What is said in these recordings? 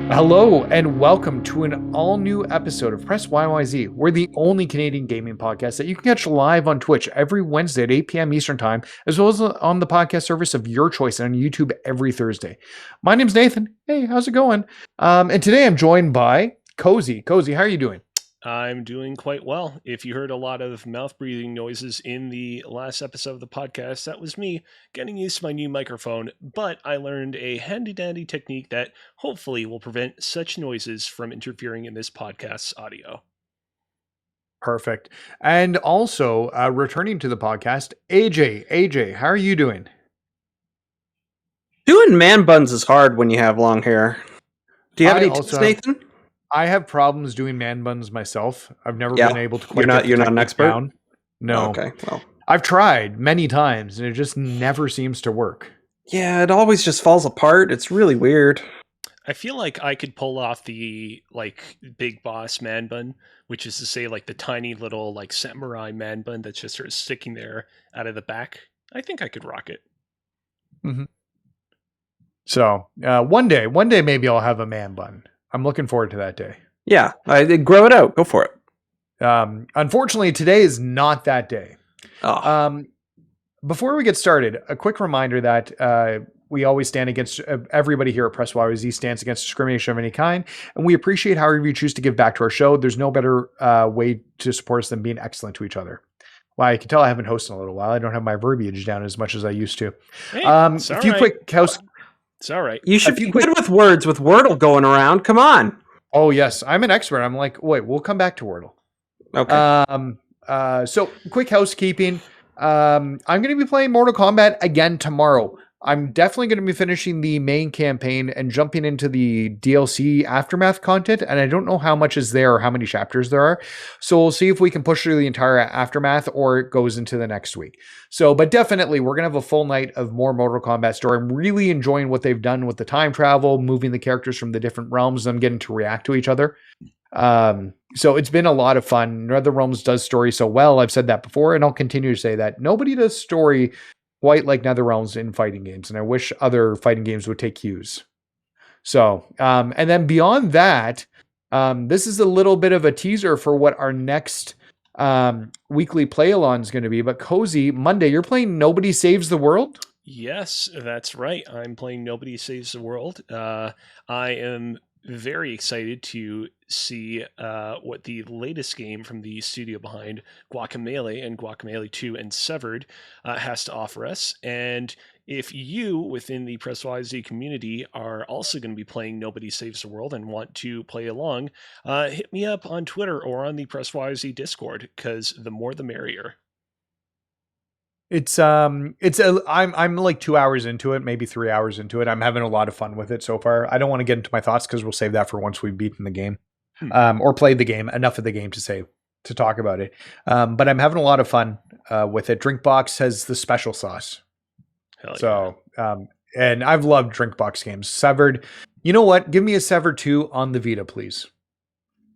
Hello and welcome to an all-new episode of Press YYZ. We're the only Canadian gaming podcast that you can catch live on Twitch every Wednesday at 8 p.m. Eastern Time, as well as on the podcast service of your choice and on YouTube every Thursday. My name's Nathan. Hey, how's it going? And today I'm joined by Cozy. Cozy, how are you doing? I'm doing quite well. If you heard a lot of mouth breathing noises in the last episode of the podcast, that was me getting used to my new microphone, but I learned a handy dandy technique that hopefully will prevent such noises from interfering in this podcast's audio. Perfect. And also, returning to the podcast, AJ. AJ, how are you doing? Doing man buns is hard when you have long hair. Do you have any tips, Nathan? I have problems doing man buns myself. I've never been able to quite you're not an expert down. No. Okay. Well, I've tried many times and it just never seems to work. Yeah, it always just falls apart. It's really weird. I feel like I could pull off the big boss man bun, which is to say the tiny little samurai man bun that's just sort of sticking there out of the back. I think I could rock it. Mm-hmm. So one day maybe I'll have a man bun. I'm looking forward to that day. Yeah, grow it out. Go for it. Unfortunately, today is not that day. Oh. Before we get started, a quick reminder that we always stand against everybody here at Press YYZ stands against discrimination of any kind, and we appreciate however you choose to give back to our show. There's no better way to support us than being excellent to each other. Well, I can tell I haven't hosted in a little while. I don't have my verbiage down as much as I used to. Hey, a few quick house. It's all right. You should be good with words with Wordle going around. Come on. Oh, yes. I'm an expert. I'm like, wait, we'll come back to Wordle. Okay. So quick housekeeping. I'm going to be playing Mortal Kombat again tomorrow. I'm definitely going to be finishing the main campaign and jumping into the DLC Aftermath content. And I don't know how much is there or how many chapters there are. So we'll see if we can push through the entire Aftermath or it goes into the next week. So, but definitely we're going to have a full night of more Mortal Kombat story. I'm really enjoying what they've done with the time travel, moving the characters from the different realms, them getting to react to each other. So it's been a lot of fun. NetherRealms does story so well. I've said that before, and I'll continue to say that. Nobody does story quite like NetherRealms in fighting games, and I wish other fighting games would take cues. So, and then beyond that, this is a little bit of a teaser for what our next weekly play-along is going to be. But Cozy, Monday, you're playing Nobody Saves the World? Yes, that's right. I'm playing Nobody Saves the World. I am very excited to see what the latest game from the studio behind Guacamelee and Guacamelee 2 and Severed has to offer us. And if you, within the Press YYZ community, are also going to be playing Nobody Saves the World and want to play along, hit me up on Twitter or on the Press YYZ Discord, because the more the merrier. I'm like 2 hours into it, maybe 3 hours into it. I'm having a lot of fun with it so far. I don't want to get into my thoughts because we'll save that for once we've beaten the game, or played the game enough of the game to talk about it. But I'm having a lot of fun with it. Drinkbox has the special sauce. Hell so, and I've loved Drinkbox games. Severed, you know what? Give me a Severed 2 on the Vita, please.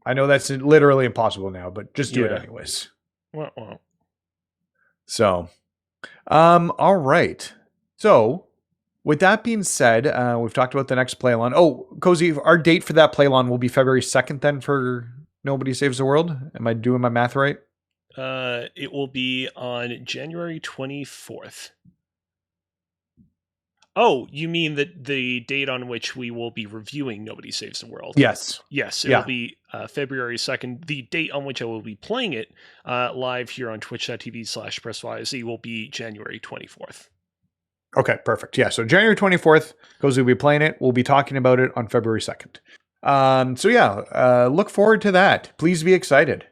I know that's literally impossible now, but just do it anyways. Well. So. All right. So, with that being said, we've talked about the next play-along. Oh, Cozy, our date for that play-along will be February 2nd then for Nobody Saves the World? Am I doing my math right? It will be on January 24th. Oh, you mean the date on which we will be reviewing Nobody Saves the World? Yes. Yes, it will be February 2nd. The date on which I will be playing it live here on twitch.tv/PressYYZ will be January 24th. Okay, perfect. Yeah, so January 24th, Cozy will be playing it. We'll be talking about it on February 2nd. Look forward to that. Please be excited.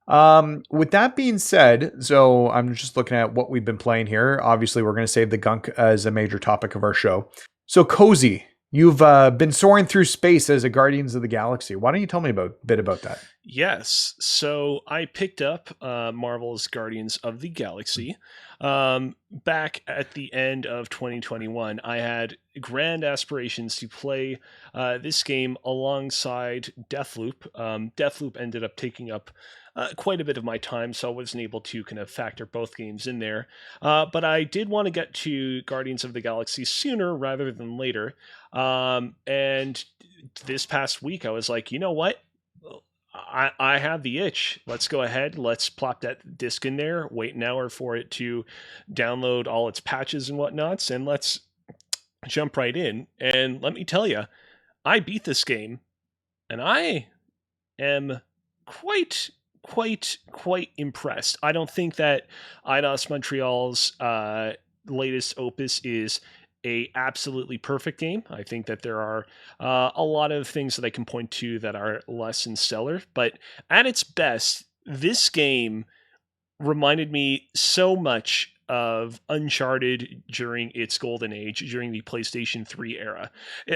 With that being said, so I'm just looking at what we've been playing here. Obviously, we're going to save the Gunk as a major topic of our show. So, Cozy, you've been soaring through space as a Guardians of the Galaxy. Why don't you tell me a bit about that? Yes. So I picked up Marvel's Guardians of the Galaxy back at the end of 2021. I had grand aspirations to play this game alongside Deathloop. Deathloop ended up taking up quite a bit of my time, so I wasn't able to kind of factor both games in there. But I did want to get to Guardians of the Galaxy sooner rather than later. And this past week, I was like, you know what? I have the itch. Let's go ahead. Let's plop that disc in there, wait an hour for it to download all its patches and whatnots, and let's jump right in. And let me tell you, I beat this game, and I am quite impressed. I don't think that Eidos Montreal's latest opus is a absolutely perfect game. I think that there are a lot of things that I can point to that are less than stellar, but at its best, this game reminded me so much of Uncharted during its golden age, during the PlayStation 3 era.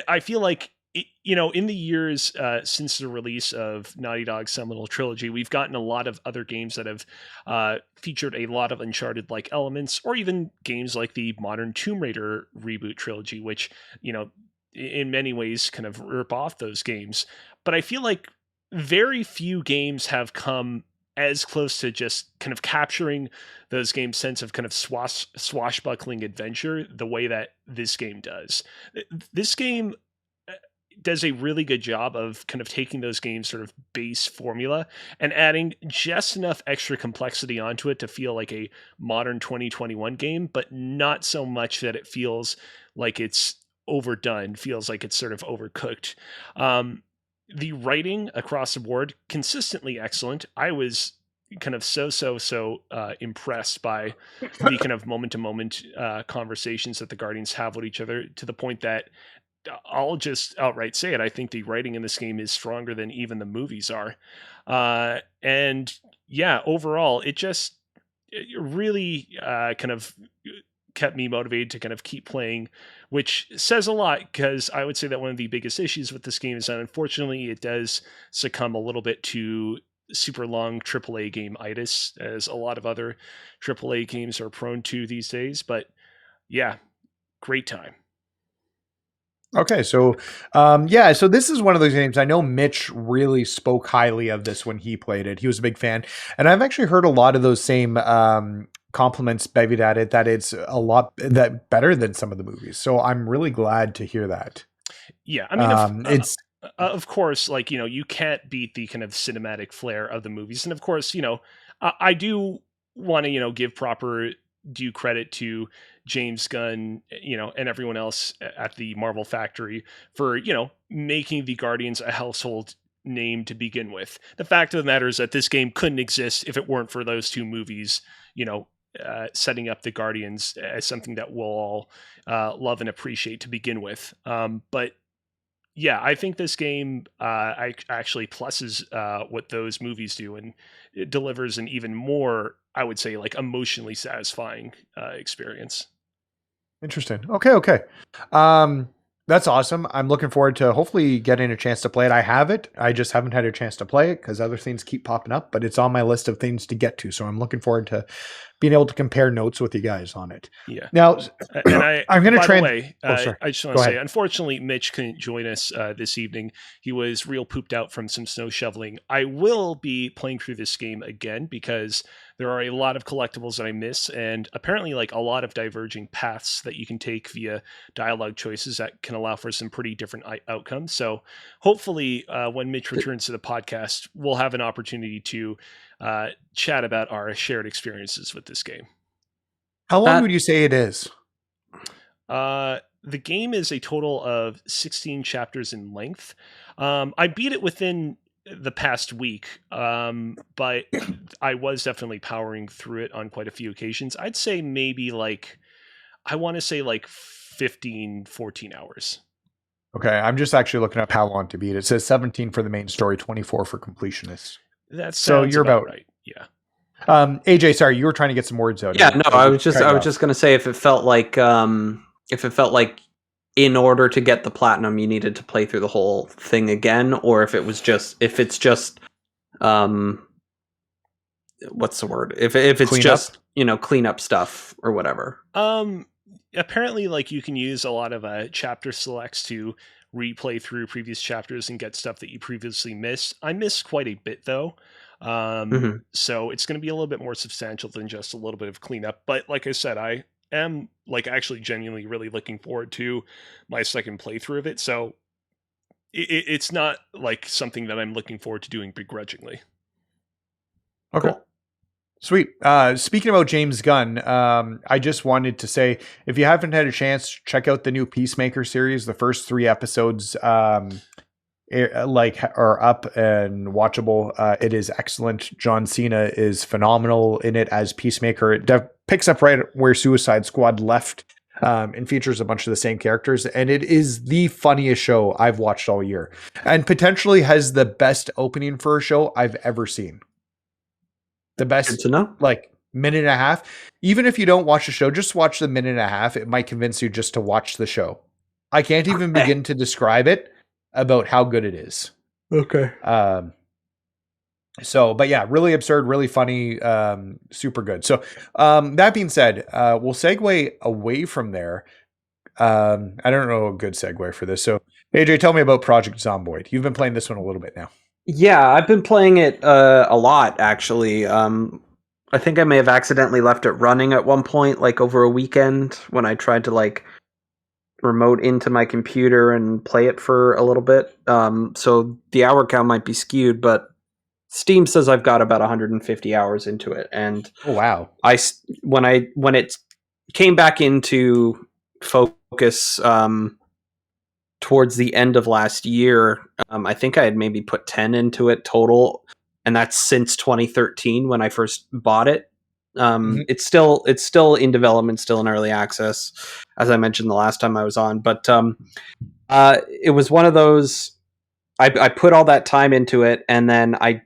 I feel like, in the years since the release of Naughty Dog's seminal trilogy, we've gotten a lot of other games that have featured a lot of Uncharted-like elements, or even games like the modern Tomb Raider reboot trilogy, which, in many ways kind of rip off those games. But I feel like very few games have come as close to just kind of capturing those games' sense of kind of swashbuckling adventure the way that this game does. This game does a really good job of kind of taking those games' sort of base formula and adding just enough extra complexity onto it to feel like a modern 2021 game, but not so much that it feels like it's overdone, feels like it's sort of overcooked. The writing across the board, consistently excellent. I was kind of so impressed by the kind of moment to moment conversations that the Guardians have with each other, to the point that I'll just outright say it. I think the writing in this game is stronger than even the movies are. And yeah, overall, it really kind of kept me motivated to kind of keep playing, which says a lot, because I would say that one of the biggest issues with this game is that unfortunately it does succumb a little bit to super long AAA game itis, as a lot of other AAA games are prone to these days. But yeah, great time. Okay, so so this is one of those games. I know Mitch really spoke highly of this when he played it. He was a big fan, and I've actually heard a lot of those same compliments bevied at it, that it's a lot that better than some of the movies. So I'm really glad to hear that. Yeah, I mean, it's of course, like, you can't beat the kind of cinematic flair of the movies, and of course, I do want to give proper due credit to James Gunn, and everyone else at the Marvel Factory for, making the Guardians a household name to begin with. The fact of the matter is that this game couldn't exist if it weren't for those two movies, setting up the Guardians as something that we'll all love and appreciate to begin with. But yeah, I think this game actually pluses what those movies do, and it delivers an even more, I would say, like, emotionally satisfying experience. Interesting. Okay. That's awesome. I'm looking forward to hopefully getting a chance to play it. I have it. I just haven't had a chance to play it because other things keep popping up, but it's on my list of things to get to. So I'm looking forward to being able to compare notes with you guys on it. Yeah. Now, and I'm going to try. I just want to say, unfortunately, Mitch couldn't join us this evening. He was real pooped out from some snow shoveling. I will be playing through this game again because there are a lot of collectibles that I miss, and apparently like a lot of diverging paths that you can take via dialogue choices that can allow for some pretty different outcomes. So hopefully when Mitch returns to the podcast, we'll have an opportunity to chat about our shared experiences with this game. How long would you say it is? The game is a total of 16 chapters in length. I beat it within the past week, but I was definitely powering through it on quite a few occasions. I'd say maybe I want to say 15, 14 hours. Okay, I'm just actually looking up how long to beat. It says 17 for the main story, 24 for completionists. That's so you're about right. Yeah. AJ, sorry, you were trying to get some words out. Yeah, no, I was just going to say if it felt like in order to get the platinum you needed to play through the whole thing again, or if it's just what's the word? If it's clean just up? Clean up stuff or whatever. Apparently you can use a lot of chapter selects to replay through previous chapters and get stuff that you previously missed. I missed quite a bit though. So it's going to be a little bit more substantial than just a little bit of cleanup. But like I said, I am actually genuinely really looking forward to my second playthrough of it. So it's not like something that I'm looking forward to doing begrudgingly. Okay. Cool. Sweet. Speaking about James Gunn, I just wanted to say, if you haven't had a chance, check out the new Peacemaker series. The first 3 episodes, are up and watchable. It is excellent. John Cena is phenomenal in it as Peacemaker. It picks up right where Suicide Squad left, and features a bunch of the same characters. And it is the funniest show I've watched all year, and potentially has the best opening for a show I've ever seen. The best, Good to know. like, minute and a half. Even if you don't watch the show, just watch the minute and a half. It might convince you just to watch the show. I can't even begin to describe it about how good it is. Okay. But yeah, really absurd, really funny, super good. So, that being said, we'll segue away from there. I don't know a good segue for this. So, AJ, tell me about Project Zomboid. You've been playing this one a little bit now. Yeah, I've been playing it a lot, actually. I think I may have accidentally left it running at one point, like over a weekend, when I tried to like remote into my computer and play it for a little bit. So the hour count might be skewed, but Steam says I've got about 150 hours into it. And oh, wow. When it came back into focus towards the end of last year, I think I had maybe put 10 into it total, and that's since 2013 when I first bought it. It's still in development, still in early access, as I mentioned the last time I was on. But it was one of those. I put all that time into it, and then I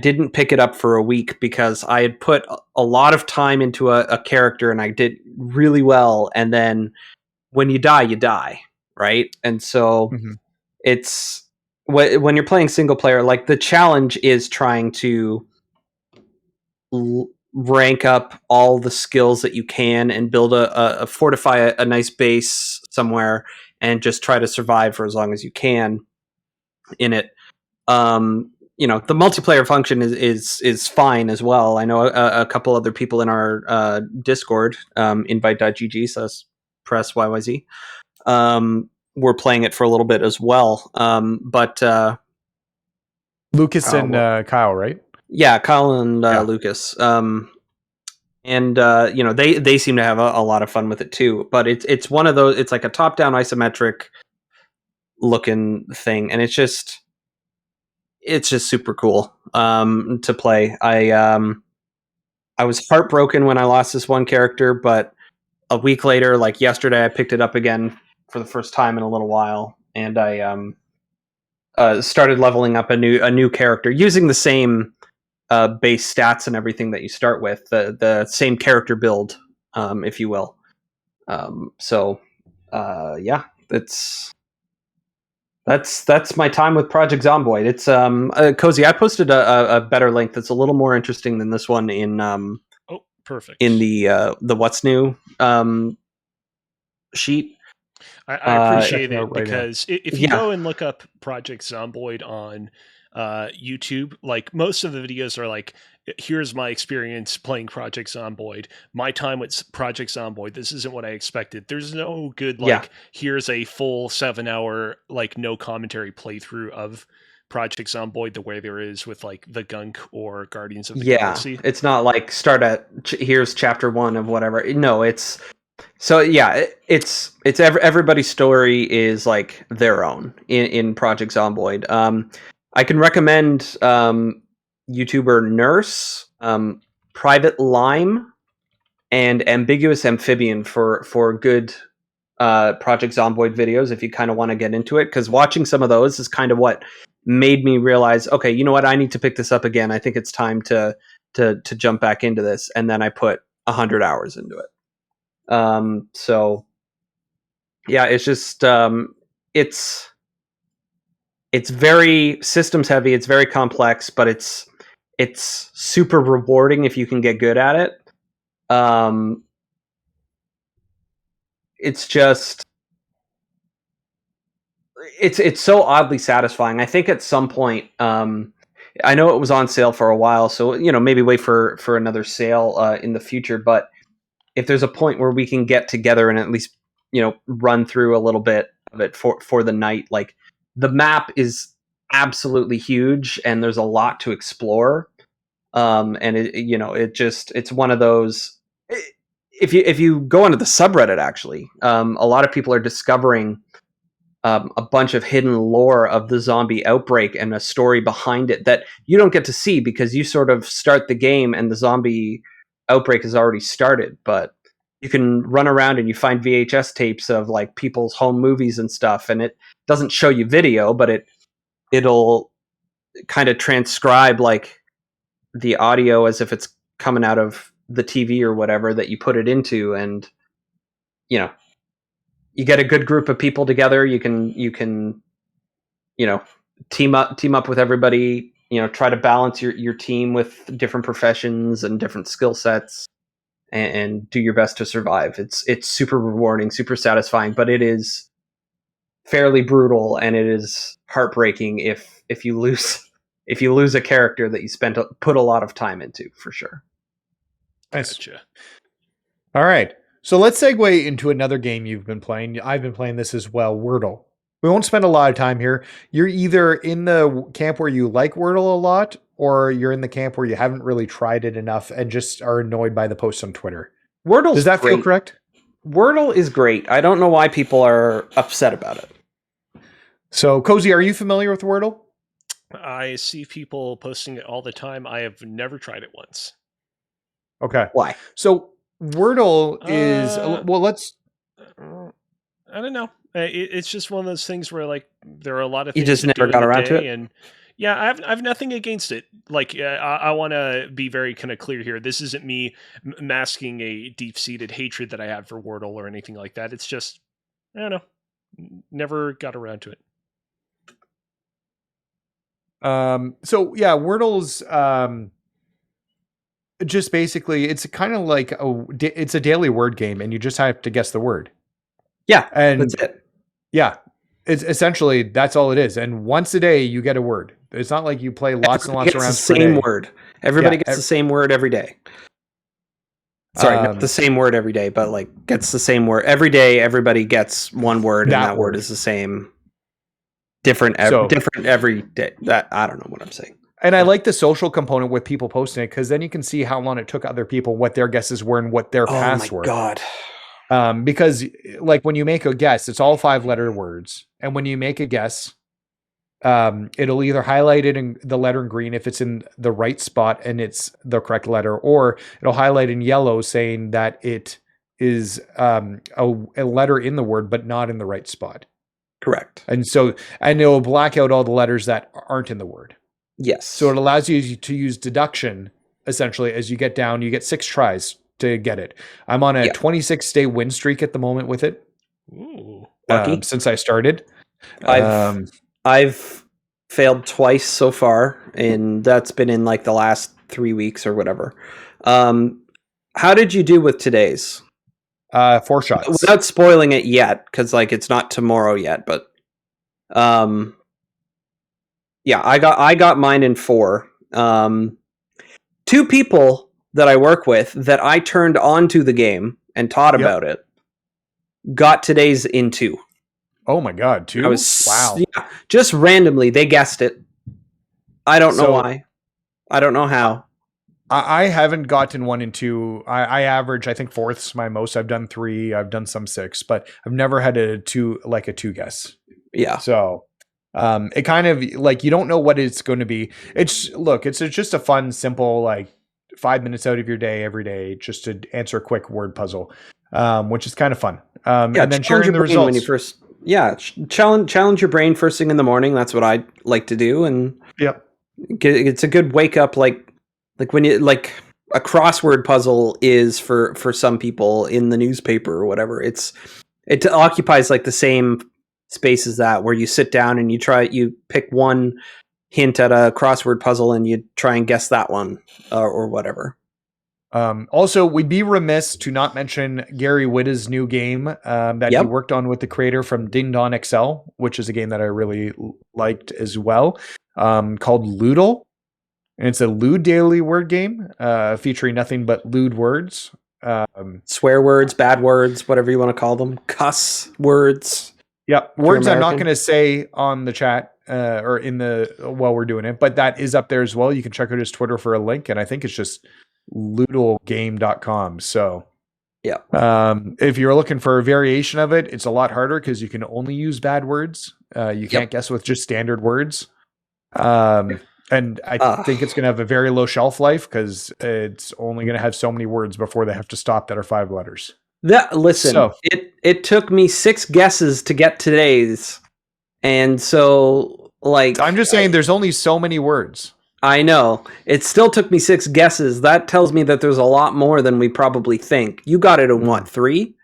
didn't pick it up for a week because I had put a lot of time into a character, and I did really well. And then when you die, you die. Right. And so it's when you're playing single player, like the challenge is trying to rank up all the skills that you can and build a fortify a nice base somewhere and just try to survive for as long as you can in it. The multiplayer function is fine as well. I know a couple other people in our Discord, invite.gg, so that's Press YYZ. We're playing it for a little bit as well. But Lucas and Kyle, right? Yeah, Kyle and Lucas. They seem to have a lot of fun with it too. But it's one of those. It's like a top-down isometric looking thing, and it's just super cool to play. I was heartbroken when I lost this one character, but a week later, like yesterday, I picked it up again for the first time in a little while, and I started leveling up a new character using the same base stats and everything that you start with, the same character build, if you will. That's my time with Project Zomboid. It's Cozy. I posted a better link that's a little more interesting than this one in perfect in the what's new sheet. I appreciate it because if you go and look up Project Zomboid on YouTube, like most of the videos are like, here's my experience playing Project Zomboid, my time with Project Zomboid, this isn't what I expected. There's no good here's a full 7-hour like no commentary playthrough of Project Zomboid the way there is with like the Gunk or Guardians of the Galaxy. It's not like start at here's chapter 1 of whatever. No, it's so it's everybody's story is like their own in Project Zomboid. I can recommend YouTuber Nurse, Private Lime, and Ambiguous Amphibian for good Project Zomboid videos if you kind of want to get into it, because watching some of those is kind of what made me realize, okay, you know what, I need to pick this up again. I think it's time to jump back into this, and then I put 100 hours into it. It's just it's very systems heavy, it's very complex, but it's super rewarding if you can get good at it. It's just it's so oddly satisfying. I think at some point, I know it was on sale for a while, so maybe wait for another sale in the future, but if there's a point where we can get together and at least run through a little bit, of it for the night. Like the map is absolutely huge, and there's a lot to explore. And it's one of those. If you go into the subreddit, actually, a lot of people are discovering a bunch of hidden lore of the zombie outbreak and a story behind it that you don't get to see because you sort of start the game and the zombie outbreak has already started. But you can run around and you find VHS tapes of like people's home movies and stuff, and it doesn't show you video, but it'll kind of transcribe like the audio as if it's coming out of the TV or whatever that you put it into, and you get a good group of people together. You can team up with everybody. Try to balance your team with different professions and different skill sets, and do your best to survive. It's super rewarding, super satisfying, but it is fairly brutal, and it is heartbreaking if you lose a character that you put a lot of time into, for sure. Gotcha. All right. So let's segue into another game you've been playing. I've been playing this as well, Wordle. We won't spend a lot of time here. You're either in the camp where you like Wordle a lot, or you're in the camp where you haven't really tried it enough and just are annoyed by the posts on Twitter. Does that feel correct? Wordle is great. I don't know why people are upset about it. So, Cozy, are you familiar with Wordle? I see people posting it all the time. I have never tried it once. Okay. Why? So, Wordle is I don't know. It's just one of those things where like there are a lot of you things just never got around to it, and yeah, I have nothing against it. Like I want to be very kind of clear here. This isn't me masking a deep-seated hatred that I have for Wordle or anything like that. It's just I don't know. Never got around to it. So yeah, Wordle's just basically it's kind of like it's a daily word game, and you just have to guess the word. Yeah, and that's it. Yeah, it's essentially that's all it is. And once a day you get a word. It's not like you play lots and lots of rounds per day. Same word. Everybody gets the same word every day. Sorry, not the same word every day, but like gets the same word every day. Everybody gets one word, and that word is the same. Different every day. That I don't know what I'm saying. And I like the social component with people posting it, because then you can see how long it took other people, what their guesses were, and what their paths were. Oh my god! Because like when you make a guess, it's all 5-letter words, and when you make a guess, it'll either highlight it in the letter in green if it's in the right spot and it's the correct letter, or it'll highlight in yellow saying that it is a letter in the word but not in the right spot. Correct. And it'll black out all the letters that aren't in the word. Yes. So it allows you to use deduction essentially as you get down. You get 6 tries to get it. I'm on a 26-day win streak at the moment with it. Ooh, lucky. Since I started. I've failed twice so far, and that's been in like the last 3 weeks or whatever. How did you do with today's? 4 shots. Without spoiling it yet, because like it's not tomorrow yet, but yeah, I got mine in 4. 2 people that I work with that I turned onto the game and taught about it got today's in 2. Oh my god, 2? Wow. Yeah, just randomly they guessed it. I don't know why. I don't know how. I haven't gotten 1 and 2. I average, I think 4th's my most. I've done 3. I've done some 6, but I've never had a 2 guess. Yeah. So it kind of like you don't know what it's going to be. It's just a fun, simple, like 5 minutes out of your day every day just to answer a quick word puzzle, which is kind of fun. And then sharing the results. When you first, challenge your brain first thing in the morning. That's what I like to do, and it's a good wake up. Like when you like a crossword puzzle is for some people in the newspaper or whatever. It occupies like the same space as that, where you sit down and you pick one hint at a crossword puzzle and you try and guess that one or whatever. Also, we'd be remiss to not mention Gary Whitta's new game that he worked on with the creator from Ding Dong XL, which is a game that I really liked as well, called Loodle. And it's a lewd daily word game featuring nothing but lewd words. Swear words, bad words, whatever you want to call them. Cuss words. Yep. If you're Words I'm not American. going to say on the chat or in the while we're doing it, but that is up there as well. You can check out his Twitter for a link, and I think it's just loodlegame.com. So Yeah. if you're looking for a variation of it, it's a lot harder because you can only use bad words. You can't guess with just standard words. And I think it's going to have a very low shelf life because it's only going to have so many words before they have to stop that are 5 letters. Listen, So- it took me 6 guesses to get today's, and so like I'm just saying there's only so many words. I know it still took me 6 guesses. That tells me that there's a lot more than we probably think. You got it in what, 3?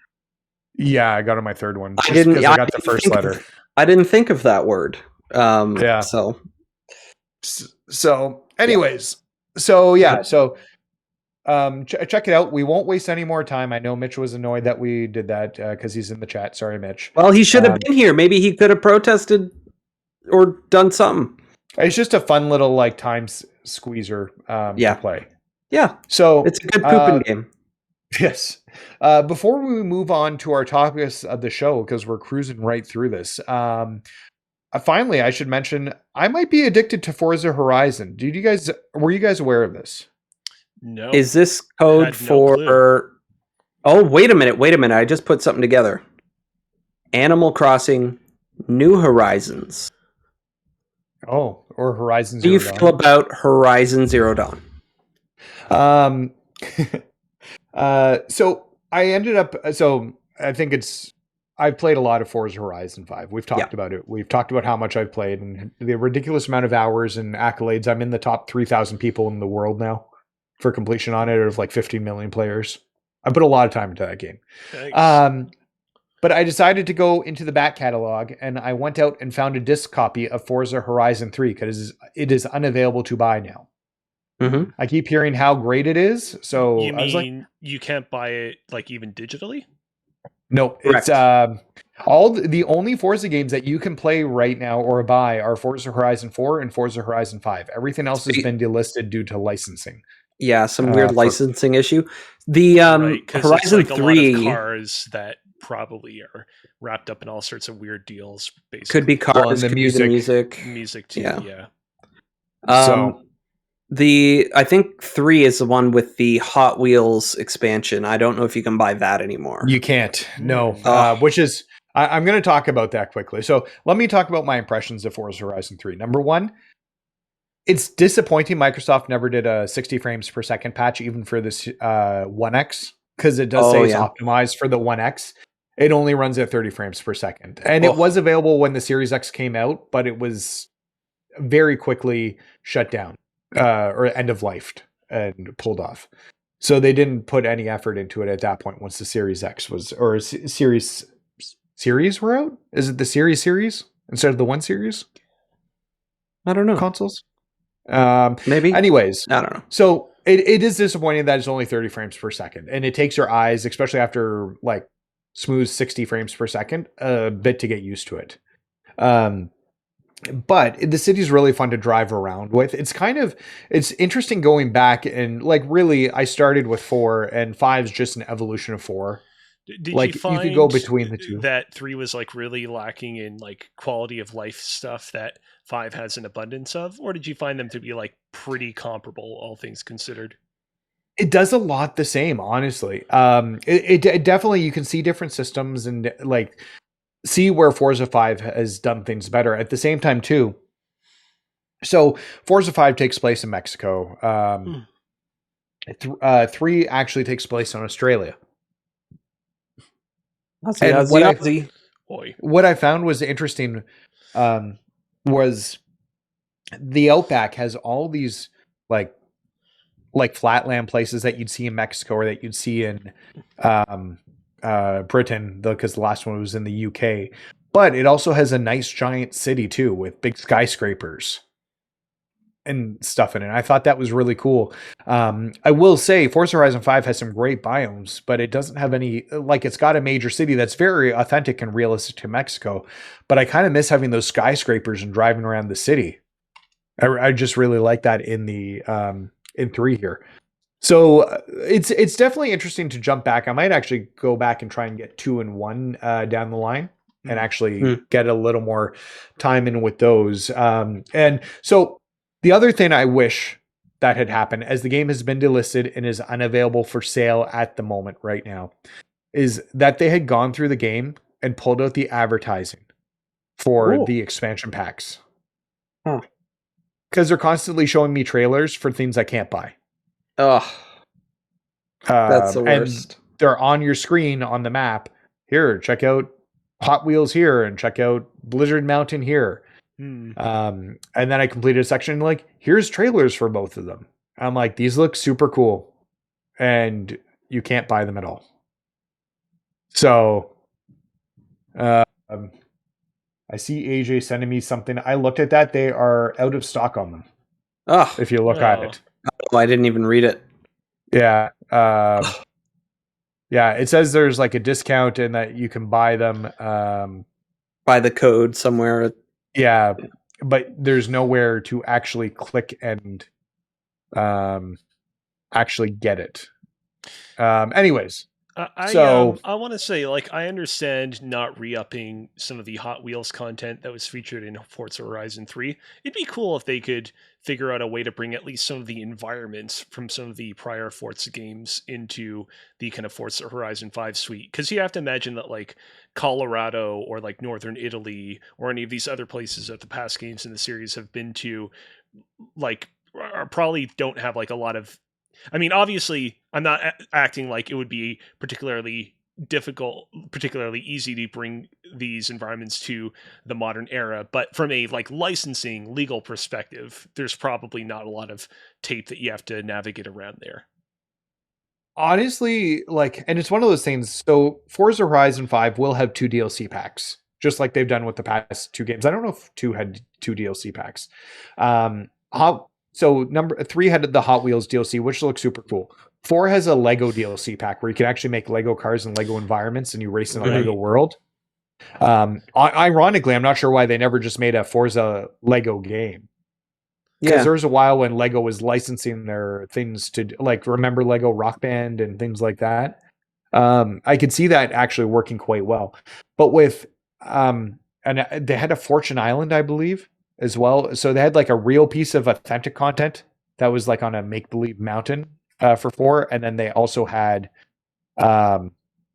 Yeah, I got on my third one. I didn't. because I got the first letter. I didn't think of that word. Yeah. So anyways, so check it out. We won't waste any more time. I know Mitch was annoyed that we did that because he's in the chat. Sorry, Mitch. well, he should have been here. Maybe he could have protested or done something. It's just a fun little like time squeezer to play. Yeah. So it's a good pooping game. Yes. Before we move on to our topics of the show, because we're cruising right through this, finally, I should mention I might be addicted to Forza Horizon. Were you guys aware of this? No. Is this code for? Oh, wait a minute! I just put something together. Animal Crossing: New Horizons. Oh, or Horizon Zero Dawn. How do you feel about Horizon Zero Dawn? So I ended up. So I think I've played a lot of Forza Horizon 5. We've talked about it. We've talked about how much I've played and the ridiculous amount of hours and accolades. I'm in the top 3,000 people in the world now for completion on it, of like 15 million players. I put a lot of time into that game. Thanks. But I decided to go into the back catalog, and I went out and found a disc copy of Forza Horizon 3 because it is unavailable to buy now. Mm-hmm. I keep hearing how great it is. So you I was like, you can't buy it like even digitally? No, Correct. it's all the only Forza games that you can play right now or buy are Forza Horizon 4 and Forza Horizon 5. Everything else has been delisted due to licensing. Yeah, some weird licensing issue. The Horizon it's like 3 a lot of cars that probably are wrapped up in all sorts of weird deals. Basically, could be cars, Well, and the could music. be the music too. Yeah. Yeah. So I think 3 is the one with the Hot Wheels expansion. I don't know if you can buy that anymore. You can't. No. Oh. Which is I'm going to talk about that quickly. So let me talk about my impressions of Forza Horizon 3. Number one, it's disappointing Microsoft never did a 60 frames per second patch, even for this One X, because it does say it's optimized for the One X. It only runs at 30 frames per second. And it was available when the Series X came out, but it was very quickly shut down or end of lifed and pulled off. So they didn't put any effort into it at that point once the Series X was, or series were out? Is it the series instead of the 1 series? I don't know. Consoles? Maybe. Anyways, I don't know. So it is disappointing that it's only 30 frames per second, and it takes your eyes, especially after like smooth 60 frames per second, a bit to get used to it. But the city's really fun to drive around with. It's interesting going back and like really I started with 4 and 5's just an evolution of 4. Did like you find could go between the two? That 3 was like really lacking in like quality of life stuff that 5 has an abundance of, or did you find them to be like pretty comparable, all things considered? It does a lot the same, honestly. It definitely, you can see different systems and like see where Forza 5 has done things better. At the same time, too. So Forza 5 takes place in Mexico. 3 actually takes place in Australia. And what I found was interesting was the Outback has all these like flatland places that you'd see in Mexico or that you'd see in Britain, because the last one was in the UK. But it also has a nice giant city too with big skyscrapers and stuff in it. I thought that was really cool. I will say Forza Horizon 5 has some great biomes, but it doesn't have any, like it's got a major city that's very authentic and realistic to Mexico, but I kind of miss having those skyscrapers and driving around the city. I just really like that in the in 3 here. So it's definitely interesting to jump back. I might actually go back and try and get 2 and 1 down the line. and actually get a little more time in with those. And so the other thing I wish that had happened, as the game has been delisted and is unavailable for sale at the moment right now, is that they had gone through the game and pulled out the advertising for the expansion packs. Because they're constantly showing me trailers for things I can't buy. Ugh. That's the worst. And they're on your screen on the map. Here, check out Hot Wheels here and check out Blizzard Mountain here. And then I completed a section like, here's trailers for both of them. I'm like, these look super cool. And you can't buy them at all. So I see AJ sending me something. I looked at that. They are out of stock on them. Oh, if you look at it. Oh, I didn't even read it. Yeah. Yeah, it says there's like a discount and that you can buy them. By the code somewhere. Yeah, but there's nowhere to actually click and actually get it. Anyways. I want to say, like, I understand not re-upping some of the Hot Wheels content that was featured in Forza Horizon 3. It'd be cool if they could figure out a way to bring at least some of the environments from some of the prior Forza games into the kind of Forza Horizon 5 suite. Because you have to imagine that, like, Colorado or, like, Northern Italy or any of these other places that the past games in the series have been to, like, probably don't have, like, a lot of... I mean, obviously, I'm not acting like it would be particularly difficult, particularly easy to bring these environments to the modern era. But from a like licensing legal perspective, there's probably not a lot of tape that you have to navigate around there. Honestly, like, and it's one of those things. So Forza Horizon 5 will have 2 DLC packs, just like they've done with the past 2 games. I don't know if 2 had 2 DLC packs. So number 3 had the Hot Wheels DLC, which looks super cool. 4 has a Lego DLC pack where you can actually make Lego cars and Lego environments and you race in a Lego world. Ironically, I'm not sure why they never just made a Forza Lego game. Because there was a while when Lego was licensing their things to, like, remember Lego Rock Band and things like that. I could see that actually working quite well. But with, and they had a Fortune Island, I believe, as well. So they had like a real piece of authentic content that was like on a make-believe mountain for 4. And then they also had the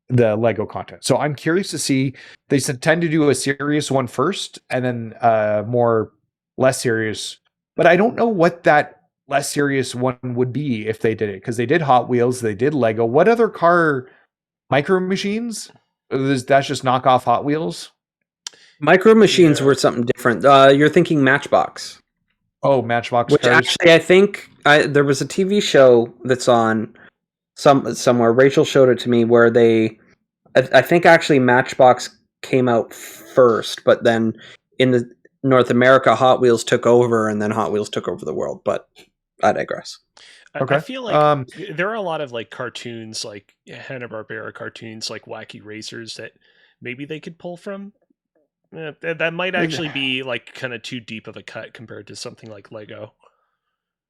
Lego content. So I'm curious to see, they tend to do a serious one first and then more less serious. But I don't know what that less serious one would be if they did it. Because they did Hot Wheels, they did Lego. What other car Micro Machines? That's just knockoff Hot Wheels? Micro Machines were something different. You're thinking Matchbox. Oh, Matchbox Which cars. Actually, I think there was a TV show that's on somewhere. Rachel showed it to me where I think actually Matchbox came out first, but then in the North America, Hot Wheels took over, and then Hot Wheels took over the world. But I digress. Okay. I feel like there are a lot of like cartoons, like Hanna-Barbera cartoons, like Wacky Racers that maybe they could pull from. That might actually be like kind of too deep of a cut compared to something like Lego.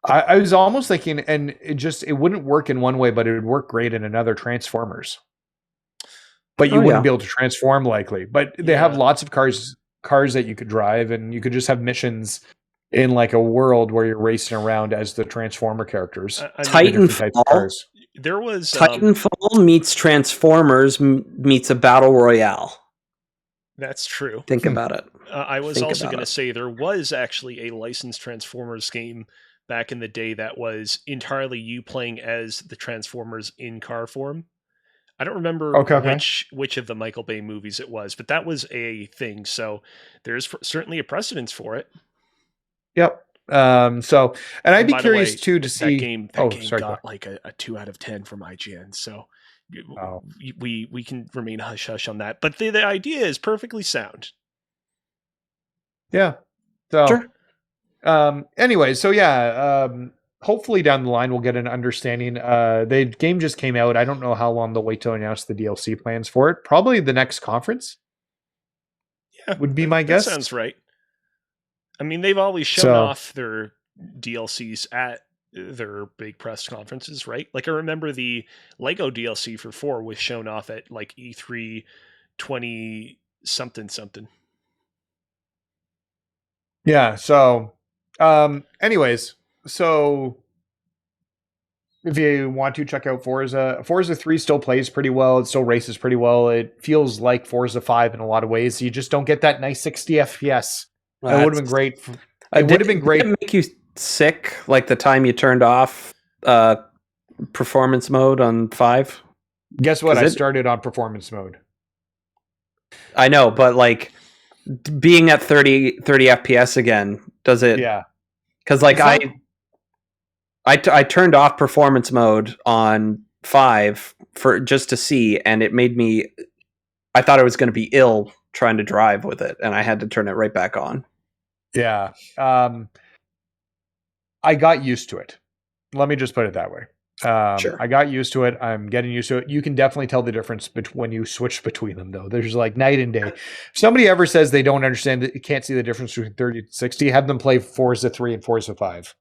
I was almost thinking, and it wouldn't work in one way, but it would work great in another Transformers. But you wouldn't be able to transform likely. But they have lots of cars that you could drive, and you could just have missions in like a world where you're racing around as the Transformer characters. Titanfall. There was Titanfall meets Transformers meets a battle royale. That's true. Think about it. I was also going to say there was actually a licensed Transformers game back in the day that was entirely you playing as the Transformers in car form. I don't remember which of the Michael Bay movies it was, but that was a thing. So there's certainly a precedence for it. Yep. So, and I'd be curious too to see that game got like a 2 out of 10 from IGN. So we can remain hush hush on that. But the idea is perfectly sound. Yeah. So, sure. Anyway, so yeah, hopefully down the line we'll get an understanding. The game just came out. I don't know how long they'll wait to announce the DLC plans for it. Probably the next conference. Yeah, would be my guess. That sounds right. I mean, they've always shown off their DLCs at their big press conferences, right? Like I remember the Lego DLC for 4 was shown off at like E3 20 something something. Yeah. So, anyways, so if you want to check out Forza 3 still plays pretty well. It still races pretty well. It feels like Forza 5 in a lot of ways. You just don't get that nice 60 FPS. It would have been great. It would have been great. Did it make you sick like the time you turned off performance mode on 5? Guess what? I started on performance mode. I know, but like being at 30 FPS again, does it? Yeah. Because like I turned off performance mode on 5 for just to see, and it made me. I thought I was going to be ill trying to drive with it, and I had to turn it right back on. Yeah. I got used to it. Let me just put it that way. Sure. I got used to it. I'm getting used to it. You can definitely tell the difference when you switch between them, though. There's like night and day. If somebody ever says they don't understand that you can't see the difference between 30 to 60, have them play Forza 3 and Forza 5.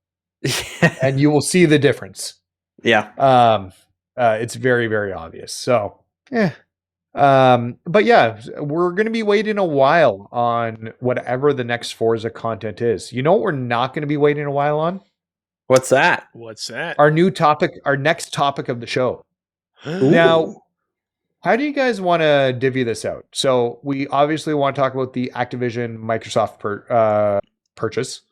And you will see the difference. Yeah. It's very, very obvious. So, yeah. But yeah, we're going to be waiting a while on whatever the next Forza content is. You know what we're not going to be waiting a while on? What's that? Our next topic of the show. Now, how do you guys want to divvy this out? So we obviously want to talk about the Activision Microsoft purchase.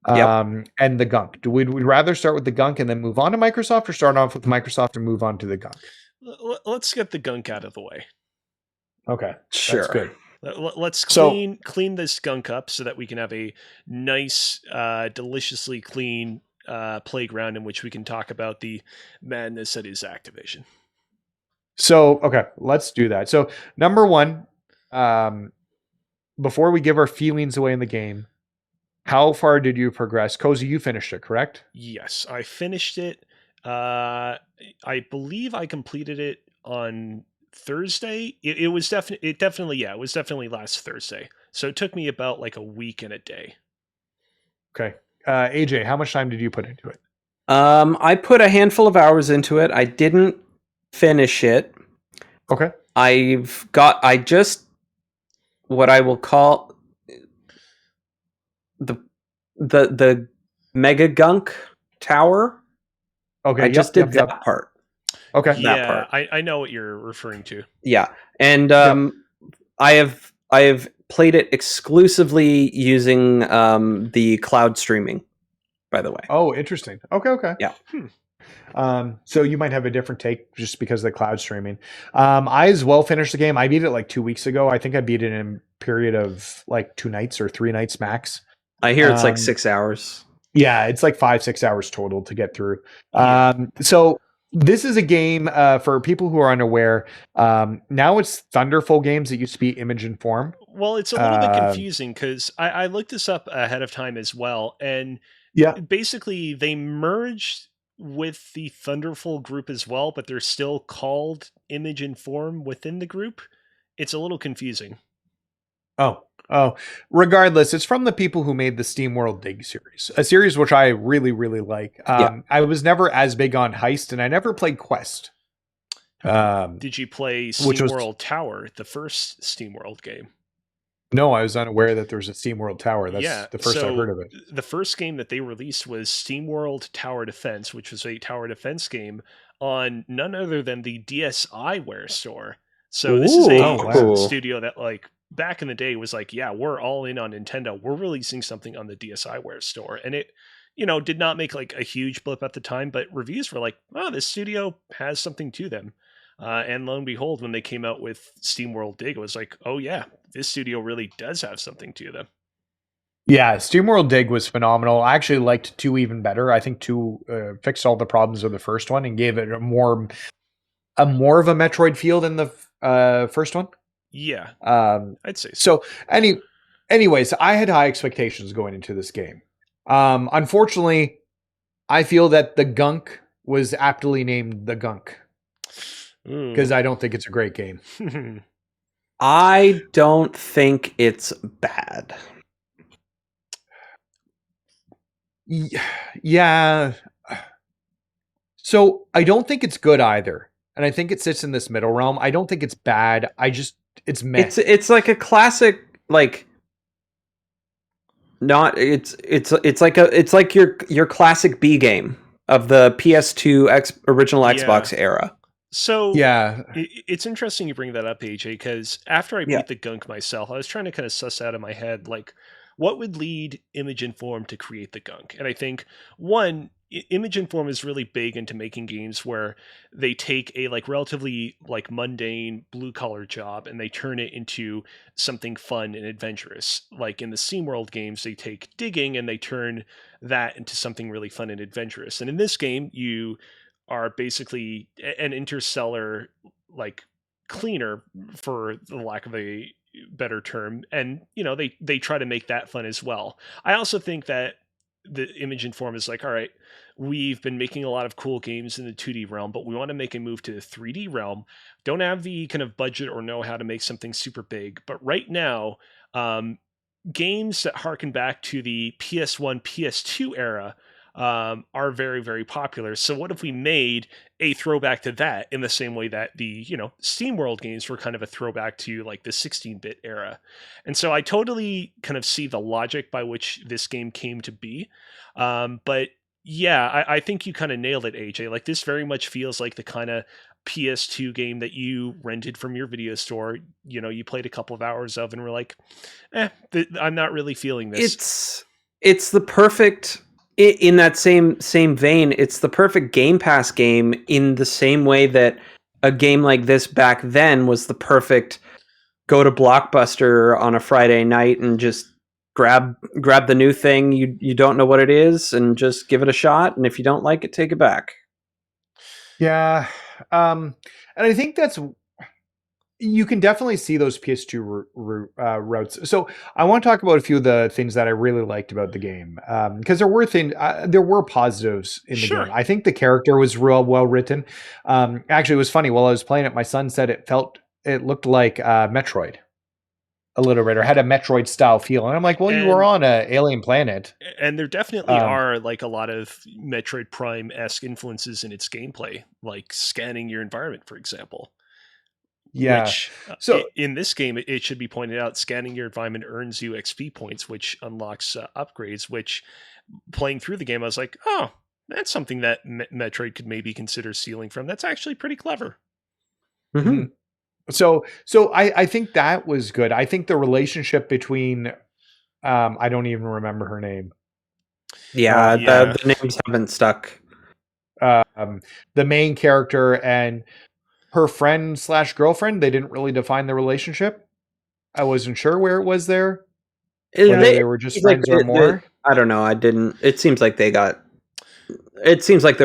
And the Gunk. We'd rather start with the Gunk and then move on to Microsoft, or start off with Microsoft and move on to the Gunk? Let's get the Gunk out of the way. Okay, sure. That's good. Let's clean this Gunk up so that we can have a nice, deliciously clean playground in which we can talk about the madness that is Activision. So, okay, let's do that. So, number one, before we give our feelings away in the game, how far did you progress? Cozy, you finished it, correct? Yes, I finished it. I believe I completed it on Thursday. It was definitely last Thursday. So it took me about like a week and a day. Okay. AJ, how much time did you put into it? I put a handful of hours into it. I didn't finish it. Okay. I just what I will call the Mega Gunk Tower. Okay. I just did that part. Okay. Yeah, that part. I know what you're referring to. Yeah. And I have played it exclusively using the cloud streaming, by the way. Oh, interesting. Okay. Yeah. So you might have a different take just because of the cloud streaming. I as well finished the game. I beat it like 2 weeks ago. I think I beat it in a period of like 2 nights or 3 nights max. I hear it's like 6 hours. Yeah, it's like 5-6 hours total to get through. Yeah. So this is a game for people who are unaware. Now it's Thunderful Games. It used to be Image and Form. Well, it's a little bit confusing because I looked this up ahead of time as well, and basically they merged with the Thunderful group as well, but they're still called Image and Form within the group. It's a little confusing. Oh, regardless, it's from the people who made the Steamworld Dig series, a series which I really, really like. I was never as big on Heist, and I never played Quest. Did you play Steamworld Tower, the first Steamworld game? No, I was unaware that there was a Steamworld Tower. That's the first I've heard of it. The first game that they released was Steamworld Tower Defense, which was a tower defense game on none other than the DSiWare store. So this is a studio that, like, back in the day was like, yeah, we're all in on Nintendo. We're releasing something on the DSiWare store. And it, did not make like a huge blip at the time, but reviews were like, oh, this studio has something to them. And lo and behold, when they came out with SteamWorld Dig, it was like, oh yeah, this studio really does have something to them. Yeah, SteamWorld Dig was phenomenal. I actually liked 2 even better. I think 2 fixed all the problems of the first one and gave it a more of a Metroid feel than the first one. Yeah, I'd say so. Anyways, I had high expectations going into this game. Unfortunately, I feel that the Gunk was aptly named the Gunk because I don't think it's a great game. I don't think it's bad. Yeah. So I don't think it's good either. And I think it sits in this middle realm. I don't think it's bad. I just it's meh. It's like a classic, like, not it's like your classic B game of the PS2 original Yeah. Xbox era. So Yeah. it's interesting you bring that up, AJ, because after I Yeah. beat the Gunk myself, I was trying to kind of suss out in my head, like, what would lead Image Inform to create the Gunk? And I think, one, Image Inform is really big into making games where they take a like relatively like mundane blue collar job and they turn it into something fun and adventurous. Like in the Steamworld games, they take digging and they turn that into something really fun and adventurous. And in this game, you are basically an interstellar like cleaner, for the lack of a better term, and they try to make that fun as well. I also think that the Image Inform is like, all right, we've been making a lot of cool games in the 2D realm, but we want to make a move to the 3D realm. Don't have the kind of budget or know how to make something super big, but right now, games that harken back to the PS1, PS2 era are very, very popular. So what if we made a throwback to that in the same way that the Steamworld games were kind of a throwback to like the 16-bit era? And so I totally kind of see the logic by which this game came to be. But yeah, I think you kind of nailed it, AJ. Like, this very much feels like the kind of PS2 game that you rented from your video store. You played a couple of hours of and were like, I'm not really feeling this. It's the perfect, in that same vein, it's the perfect Game Pass game, in the same way that a game like this back then was the perfect go to Blockbuster on a Friday night and just grab the new thing you don't know what it is and just give it a shot, and if you don't like it, take it back. Yeah. And I think you can definitely see those PS2 routes. So I want to talk about a few of the things that I really liked about the game, because there were positives in the Sure. game. I think the character was real well written. Actually, it was funny. While I was playing it, my son said it looked like Metroid a little bit, or had a Metroid style feel. And I'm like, well, you were on an alien planet. And there definitely are like a lot of Metroid Prime-esque influences in its gameplay, like scanning your environment, for example. Yeah. Which, so in this game, it should be pointed out, scanning your environment earns you XP points, which unlocks upgrades, which, playing through the game, I was like, oh, that's something that Metroid could maybe consider stealing from. That's actually pretty clever. Mm-hmm. So I think that was good. I think the relationship between, I don't even remember her name. Yeah, the names haven't stuck. The main character and her friend / girlfriend, they didn't really define the relationship. I wasn't sure where it was there. Whether they were just friends or more. I don't know. I didn't. It seems like they're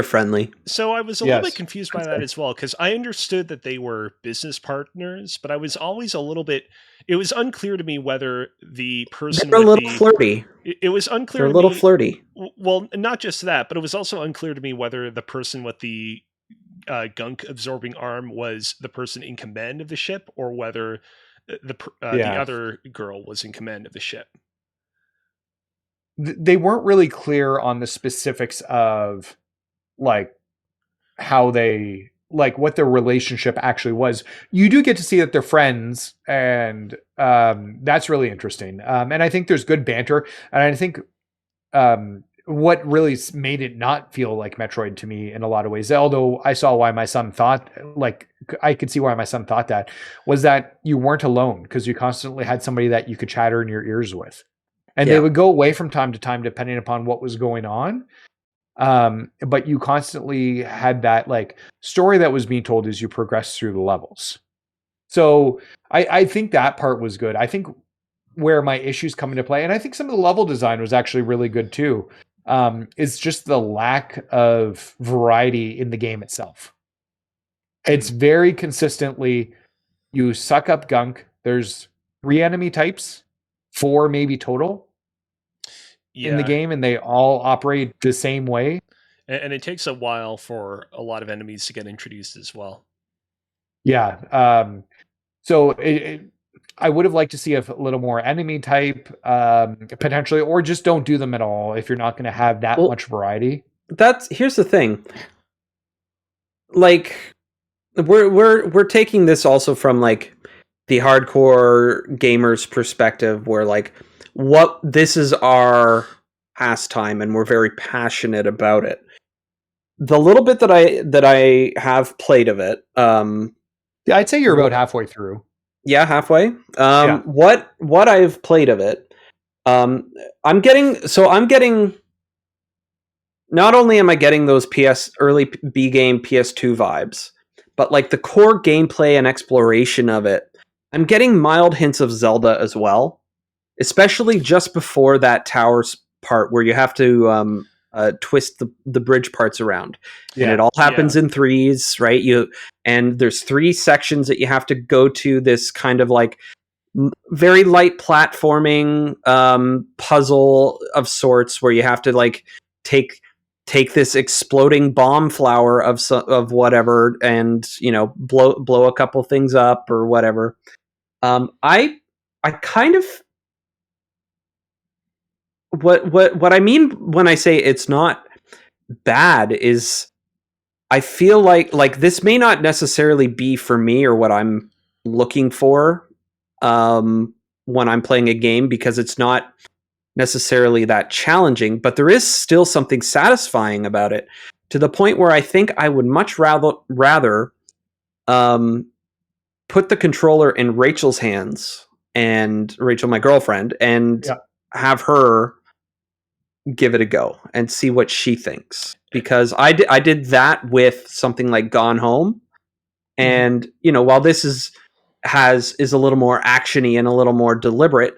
friendly. So I was a little bit confused by that as well, because I understood that they were business partners, but I was always a little bit. It was unclear to me whether the person. They're a little flirty. It was unclear. They're a little flirty. Well, not just that, but it was also unclear to me whether the person with the gunk absorbing arm was the person in command of the ship, or whether the other girl was in command of the ship. They weren't really clear on the specifics of like how they, like, what their relationship actually was. You do get to see that they're friends, and that's really interesting. And I think there's good banter, and I think what really made it not feel like Metroid to me in a lot of ways, although I saw why my son thought, like, I could see why my son thought that, was that you weren't alone, because you constantly had somebody that you could chatter in your ears with. And they would go away from time to time depending upon what was going on. But you constantly had that like story that was being told as you progressed through the levels. So I think that part was good. I think where my issues come into play, and I think some of the level design was actually really good too, is just the lack of variety in the game itself. It's very consistently, you suck up gunk. There's 3 enemy types, 4 maybe total in the game, and they all operate the same way. And it takes a while for a lot of enemies to get introduced as well. Yeah. So I would have liked to see a little more enemy type, potentially, or just don't do them at all if you're not going to have that much variety. Here's the thing. Like, we're taking this also from like the hardcore gamer's perspective, where like what this is our pastime and we're very passionate about it. The little bit that I have played of it, Yeah, I'd say you're about halfway through. yeah, halfway. Yeah. What I've played of it, I'm getting. Not only am I getting those early B game PS2 vibes, but like the core gameplay and exploration of it, I'm getting mild hints of Zelda as well, especially just before that towers part where you have to twist the bridge parts around, and it all happens in threes, right? And there's 3 sections that you have to go to this kind of like very light platforming puzzle of sorts where you have to like take this exploding bomb flower of whatever and blow a couple things up or whatever. I kind of what I mean when I say it's not bad is I feel like this may not necessarily be for me or what I'm looking for when I'm playing a game, because it's not necessarily that challenging, but there is still something satisfying about it, to the point where I think I would much rather put the controller in Rachel's hands, and Rachel, my girlfriend, and have her give it a go and see what she thinks. Because I did that with something like Gone Home, and while this is a little more actiony and a little more deliberate,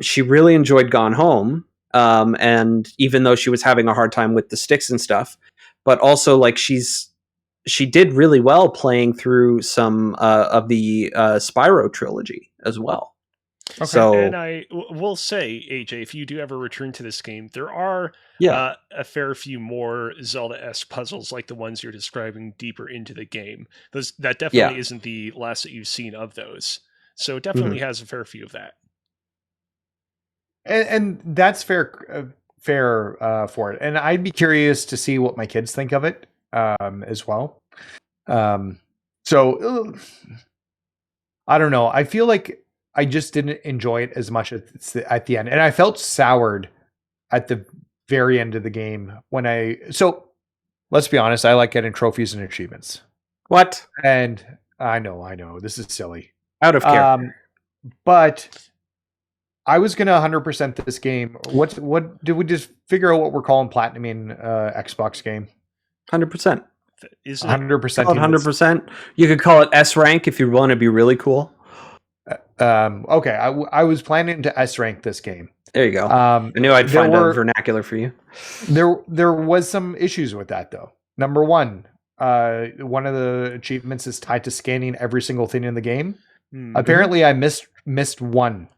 she really enjoyed Gone Home, and even though she was having a hard time with the sticks and stuff, but also like she did really well playing through some of the Spyro trilogy as well. Okay. So, and I will say, AJ, if you do ever return to this game, there are a fair few more Zelda-esque puzzles like the ones you're describing deeper into the game. That definitely isn't the last that you've seen of those. So it definitely has a fair few of that. And that's fair for it. And I'd be curious to see what my kids think of it as well. So I don't know. I feel like I just didn't enjoy it as much at the end. And I felt soured at the very end of the game so let's be honest, I like getting trophies and achievements. What? And I know, this is silly. Out of character. But I was gonna 100% this game. What did we just figure out what we're calling platinuming Xbox game? 100%. Isn't 100%? 100%. You could call it S rank if you want to be really cool. Okay, I was planning to S rank this game. There you go. I knew I'd find a vernacular for you. There was some issues with that though. Number one of the achievements is tied to scanning every single thing in the game. Apparently, I missed one.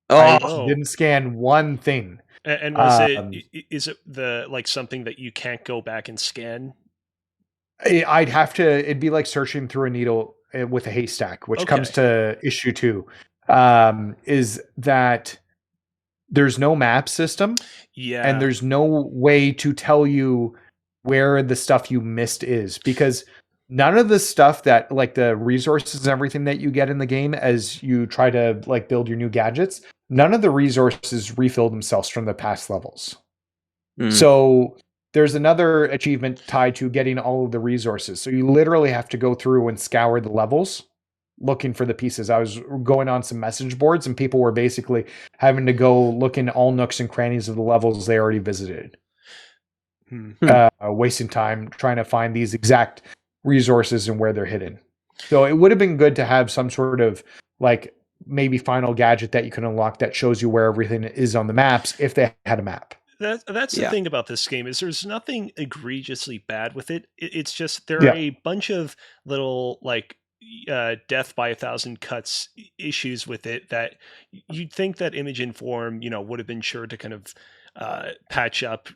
I didn't scan one thing. And was is it the like something that you can't go back and scan? I'd have to. It'd be like searching through a needle with a haystack, which comes to issue 2. Is that there's no map system, and there's no way to tell you where the stuff you missed is, because none of the stuff that like the resources and everything that you get in the game as you try to like build your new gadgets, none of the resources refill themselves from the past levels. So there's another achievement tied to getting all of the resources. So you literally have to go through and scour the levels looking for the pieces. I was going on some message boards and people were basically having to go look in all nooks and crannies of the levels they already visited. Wasting time trying to find these exact resources and where they're hidden. So it would have been good to have some sort of like maybe final gadget that you can unlock that shows you where everything is on the maps if they had a map. That's the thing about this game, is there's nothing egregiously bad with it. It's just there are a bunch of little like death by 1,000 cuts issues with it that you'd think that Image Inform would have been sure to kind of patch up,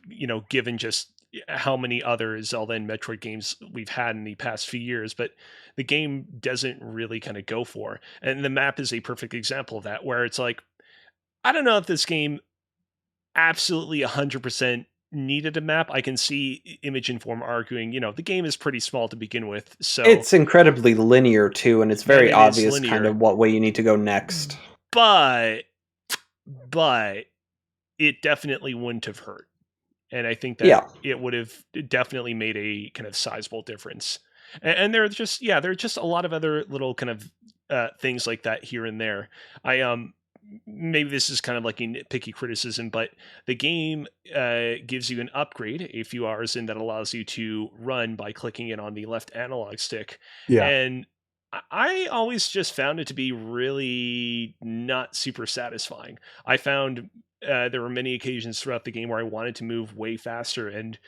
given just how many other Zelda and Metroid games we've had in the past few years, but the game doesn't really kind of go for. And the map is a perfect example of that, where it's like, I don't know if this game absolutely 100% needed a map. I can see Image Inform arguing, the game is pretty small to begin with, so It's incredibly linear too, and it's very it is obvious kind linear. of what way you need to go next. But it definitely wouldn't have hurt. And I think that it would have definitely made a kind of sizable difference. And there are just a lot of other little kind of things like that here and there. Maybe this is kind of like a nitpicky criticism, but the game gives you an upgrade a few hours in that allows you to run by clicking it on the left analog stick. Yeah. And I always just found it to be really not super satisfying. I found there were many occasions throughout the game where I wanted to move way faster, and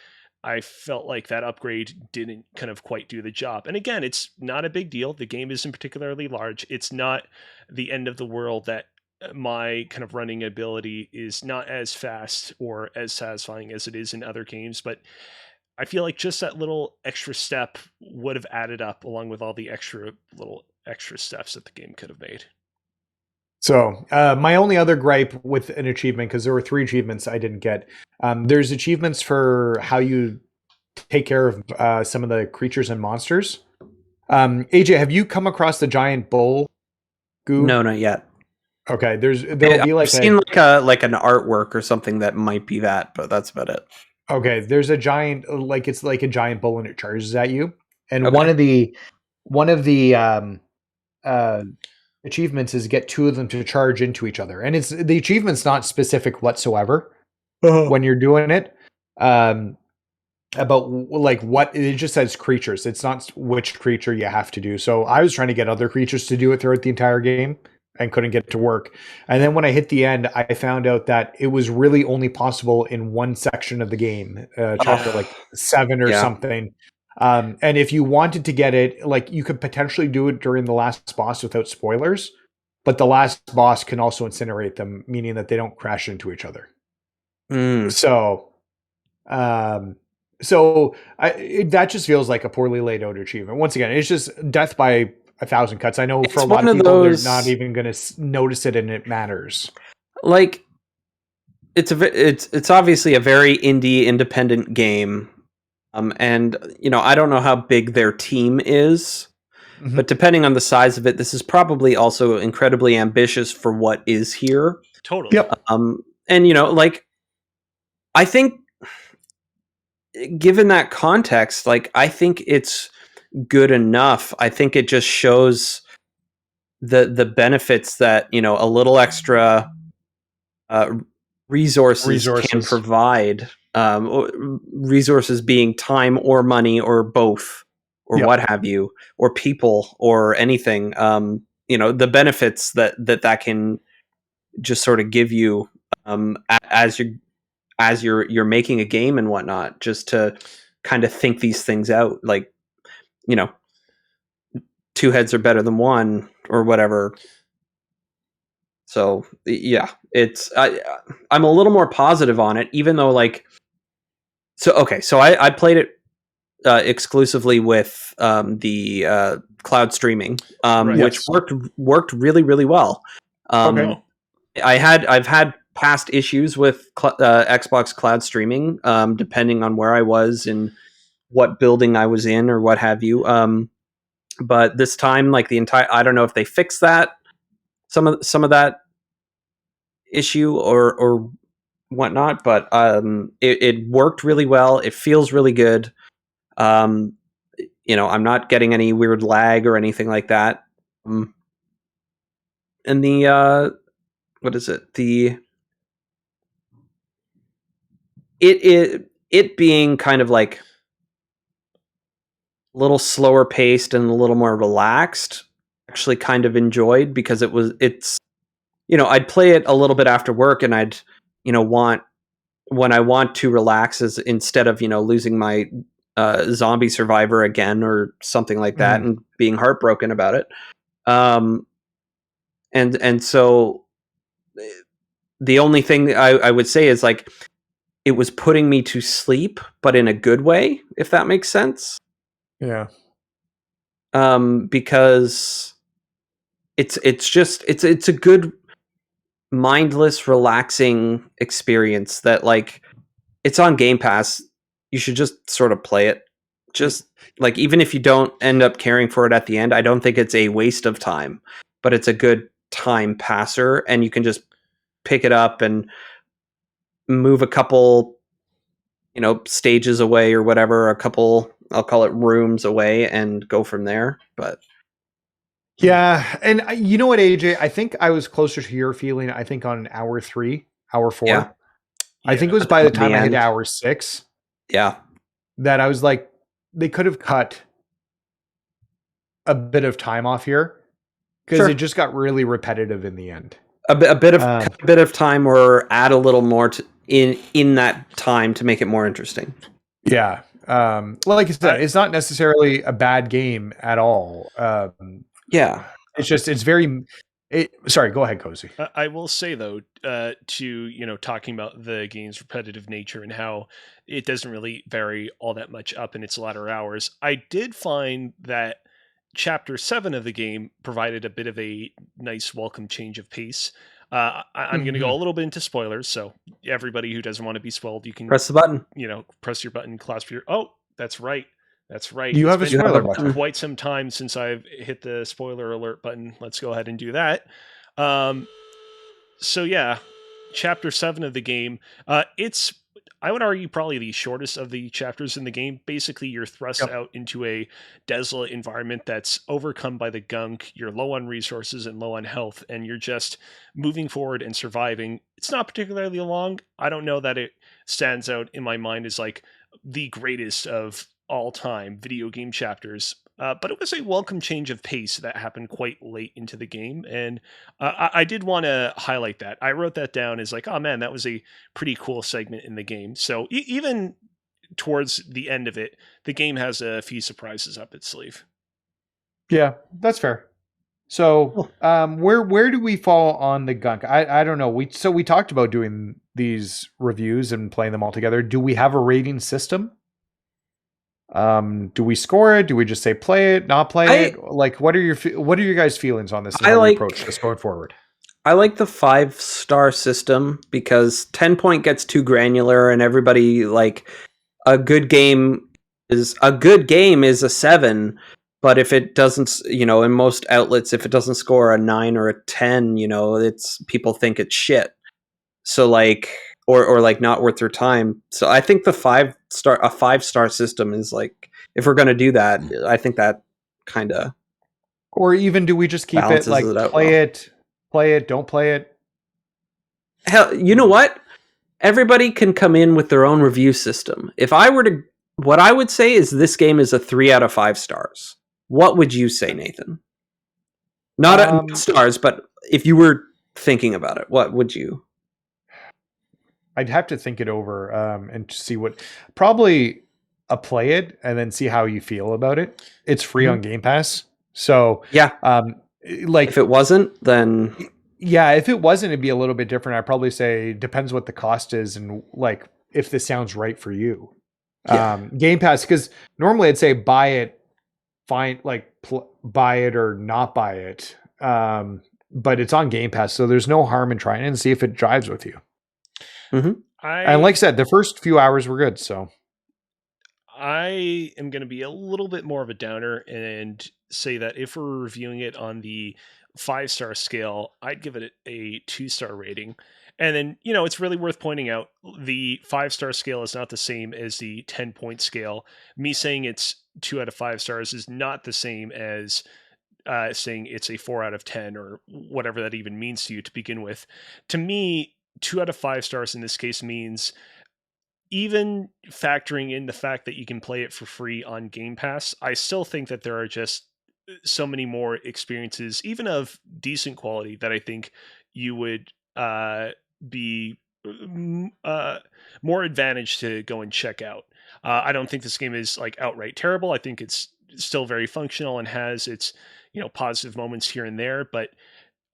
I felt like that upgrade didn't kind of quite do the job. And again, it's not a big deal. The game isn't particularly large. It's not the end of the world that my kind of running ability is not as fast or as satisfying as it is in other games, but I feel like just that little extra step would have added up along with all the little extra steps that the game could have made. So my only other gripe with an achievement, because there were 3 achievements I didn't get. There's achievements for how you take care of some of the creatures and monsters. AJ, have you come across the giant bull goo? No, not yet. Okay, there'll be like I've seen like an artwork or something that might be that, but that's about it. Okay, there's a giant, like it's like a giant bull and it charges at you. And one of the achievements is get 2 of them to charge into each other, and the achievement's not specific whatsoever when you're doing it. About like what it just says creatures. It's not which creature you have to do. So I was trying to get other creatures to do it throughout the entire game and couldn't get it to work. And then when I hit the end, I found out that it was really only possible in one section of the game, chapter like 7 or something. And if you wanted to get it, like you could potentially do it during the last boss without spoilers, but the last boss can also incinerate them, meaning that they don't crash into each other. So that just feels like a poorly laid out achievement. Once again, it's just death by 1,000 cuts. I know for a lot of people, they're not even going to notice it, and it matters. Like, it's obviously a very independent game, and I don't know how big their team is, but depending on the size of it, this is probably also incredibly ambitious for what is here. Totally. Yep. And like, I think, given that context, like, I think it's good enough. I think it just shows the benefits that a little extra resources can provide. Resources being time or money or both or what have you, or people or anything. The benefits that can just sort of give you as you're making a game and whatnot, just to kind of think these things out, like, 2 heads are better than 1 or whatever. So yeah, I'm a little more positive on it, even though so I played it exclusively with the cloud streaming, which worked really, really well. I've had past issues with Xbox cloud streaming, depending on where I was and what building I was in or what have you. But this time, like I don't know if they fixed that, some of that issue or whatnot, but it worked really well. It feels really good. I'm not getting any weird lag or anything like that. And the what is it? It being kind of like a little slower paced and a little more relaxed, actually kind of enjoyed, because I'd play it a little bit after work, and I'd when I want to relax, is instead of losing my zombie survivor again or something like that and being heartbroken about it, and so the only thing I would say is, like, it was putting me to sleep, but in a good way, if that makes sense. Yeah. Because it's a good mindless, relaxing experience that, like, it's on Game Pass. You should just sort of play it. Just like, even if you don't end up caring for it at the end, I don't think it's a waste of time, but it's a good time passer, and you can just pick it up and move a couple, stages away or whatever, a couple, I'll call it rooms away, and go from there. But Yeah, and you know what, AJ? I think I was closer to your feeling. I think on hour 3, hour 4. Yeah. I think it was by the At the time I hit end. hour 6 yeah, that I was like, they could have cut a bit of time off here because Sure. it just got really repetitive in the end. a bit of time, or add a little more in that time to make it more interesting. Yeah. Like I said, it's not necessarily a bad game at all. Yeah. It's just, it's very, sorry, go ahead, Cozy. I will say though, to talking about the game's repetitive nature and how it doesn't really vary all that much up in its latter hours, I did find that Chapter 7 of the game provided a bit of a nice welcome change of pace. I'm going to go a little bit into spoilers, so everybody who doesn't want to be spoiled, you can Press the button. Press your button, clasp your. Oh, that's right. That's right. You It's have a been spoiler button. quite some time since I've hit the spoiler alert button. Let's go ahead and do that. So yeah, Chapter 7 of the game. It's, I would argue, probably the shortest of the chapters in the game. Basically, you're thrust out into a desolate environment that's overcome by the gunk. You're low on resources and low on health, and you're just moving forward and surviving. It's not particularly long. I don't know that it stands out in my mind as like the greatest of all time video game chapters. But it was a welcome change of pace that happened quite late into the game. And I did want to highlight that. I wrote that down as like, oh man, that was a pretty cool segment in the game. So even towards the end of it, the game has a few surprises up its sleeve. Yeah, that's fair. So where do we fall on the gunk? I don't know. We talked about doing these reviews and playing them all together. Do we have a rating system? Do we score it? Do we just say play it, not play it? Like, what are your guys' feelings on this? And how we approach this going forward. I like the 5-star system because 10 point gets too granular, and everybody, like, a good game is a 7. But if it doesn't, in most outlets, if it doesn't score a 9 or a 10, it's, people think it's shit. So like, or like not worth their time. So I think a 5-star system is like, if we're going to do that, I think that kind of. Or even do we just keep it like play it, don't play it? Hell, you know what? Everybody can come in with their own review system. If I were to, what I would say is this game is a 3 out of 5 stars. What would you say, Nathan? Not stars, but if you were thinking about it, what would you? I'd have to think it over and see probably a play it and then see how you feel about it. It's free on Game Pass. So yeah, like if it wasn't, then yeah, if it wasn't, it'd be a little bit different. I'd probably say depends what the cost is and like if this sounds right for you. Yeah. Game Pass, because normally I'd say buy it, buy it or not buy it. But it's on Game Pass, so there's no harm in trying it and see if it jives with you. Mm-hmm. And like I said, the first few hours were good. So I am going to be a little bit more of a downer and say that if we're reviewing it on the 5-star scale, I'd give it a 2-star rating. And then, it's really worth pointing out the 5-star scale is not the same as the 10-point scale. Me saying it's 2 out of 5 stars is not the same as saying it's a 4 out of 10 or whatever that even means to you to begin with. To me, 2 out of 5 stars in this case means, even factoring in the fact that you can play it for free on Game Pass, I still think that there are just so many more experiences, even of decent quality, that I think you would be more advantaged to go and check out. I don't think this game is like outright terrible. I think it's still very functional and has its positive moments here and there, but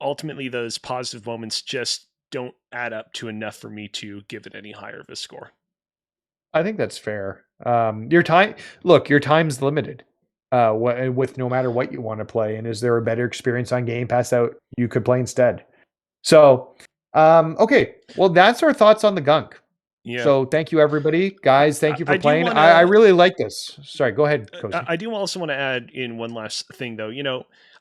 ultimately those positive moments just don't add up to enough for me to give it any higher of a score. I think that's fair. Your time's limited. With no matter what you want to play, and is there a better experience on Game Pass out you could play instead? So, okay, well, that's our thoughts on the gunk. Yeah. So thank you, everybody. Guys, thank you I for do playing. wanna- I really like this. Sorry, go ahead, Cozy. I do also want to add in one last thing, though.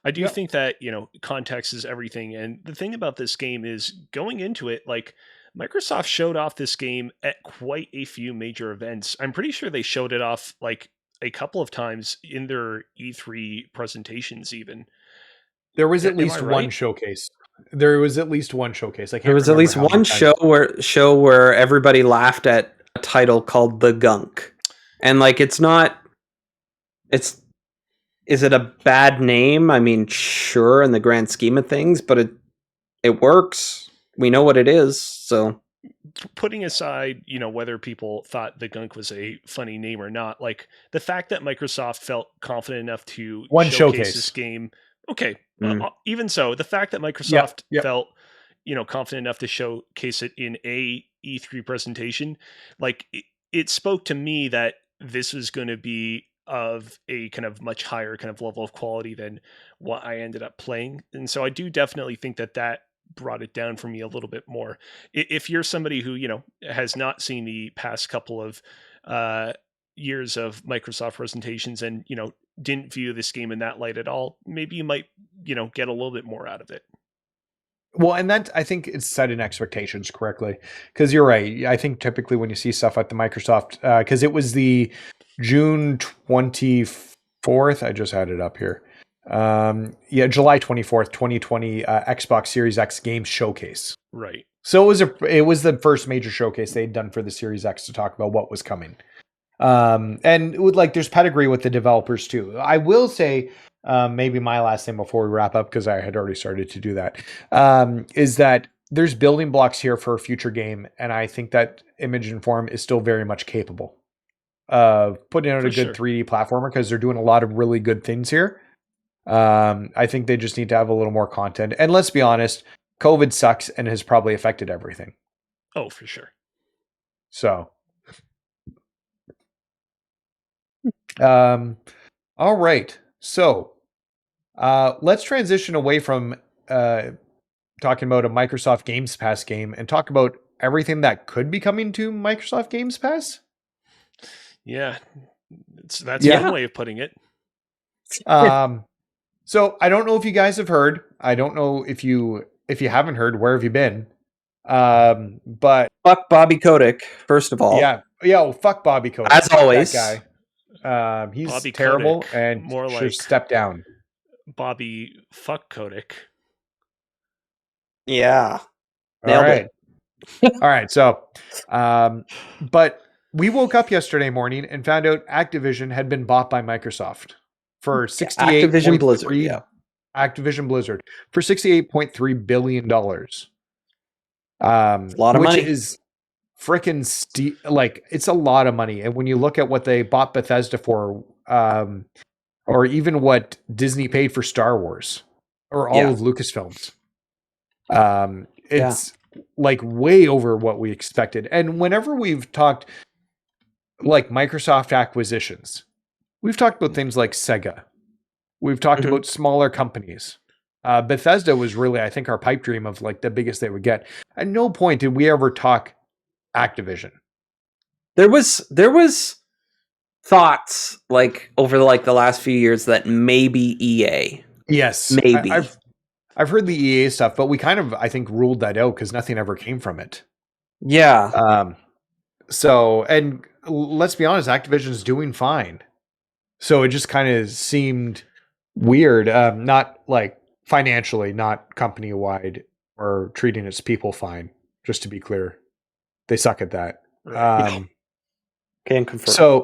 I do Yep. think that context is everything, and the thing about this game is going into it, like Microsoft showed off this game at quite a few major events. I'm pretty sure they showed it off like a couple of times in their E3 presentations, even. There was at Am I least one right? showcase. There was at least one showcase. I can't There was at remember least how many one times. show where everybody laughed at a title called The Gunk. And like it's not it's is it a bad name? I mean, sure in the grand scheme of things, but it works. We know what it is, so Putting aside, whether people thought the Gunk was a funny name or not, like the fact that Microsoft felt confident enough to One showcase this showcase. game. Okay, Mm. even so, the fact that Microsoft Yep. felt, confident enough to showcase it in a E3 presentation, like it spoke to me that this was going to be of a kind of much higher kind of level of quality than what I ended up playing. And so I do definitely think that brought it down for me a little bit more. If you're somebody who has not seen the past couple of years of Microsoft presentations and didn't view this game in that light at all, maybe you might get a little bit more out of it. Well, and that I think it's setting expectations correctly, because you're right. I think typically when you see stuff at the Microsoft, because it was the June 24th. I just had it up here. July 24th, 2020, Xbox Series X Games Showcase. Right. So it was the first major showcase they'd done for the Series X to talk about what was coming. And it would, like, there's pedigree with the developers too. I will say, maybe my last thing before we wrap up, because I had already started to do that, is that there's building blocks here for a future game, and I think that Image and Form is still very much capable of putting out For a good sure. 3D platformer, because they're doing a lot of really good things here. I think they just need to have a little more content. And let's be honest, COVID sucks and has probably affected everything. Oh, for sure. So, all right. So, let's transition away from talking about a Microsoft Games Pass game and talk about everything that could be coming to Microsoft Games Pass. Yeah, that's one way of putting it. So I don't know if you guys have heard. I don't know if you haven't heard. Where have you been? But fuck Bobby Kotick, first of all. Yeah. Well, fuck Bobby Kotick. As Fuck always. that guy. He's Bobby terrible Kotick, and more should like step down. Bobby fuck Kotick. Yeah. All Nailed right. it. All right. So, but we woke up yesterday morning and found out Activision had been bought by Microsoft for Activision Blizzard, yeah. Activision Blizzard for $68.3 billion. A lot of which money. is freaking like, it's a lot of money. And when you look at what they bought Bethesda for, or even what Disney paid for Star Wars or all of Lucasfilms, it's like way over what we expected. And whenever we've talked like Microsoft acquisitions, we've talked about things like Sega. We've talked about smaller companies. Bethesda was really, I think, our pipe dream of like the biggest they would get. At no point did we ever talk Activision. There was thoughts like over like the last few years that maybe EA. Yes, maybe. I've heard the EA stuff, but we kind of, I think, ruled that out because nothing ever came from it. Yeah. So, and let's be honest, Activision's doing fine. So it just kind of seemed weird, not like financially, not company wide, or treating its people fine. Just to be clear, they suck at that. Can confirm.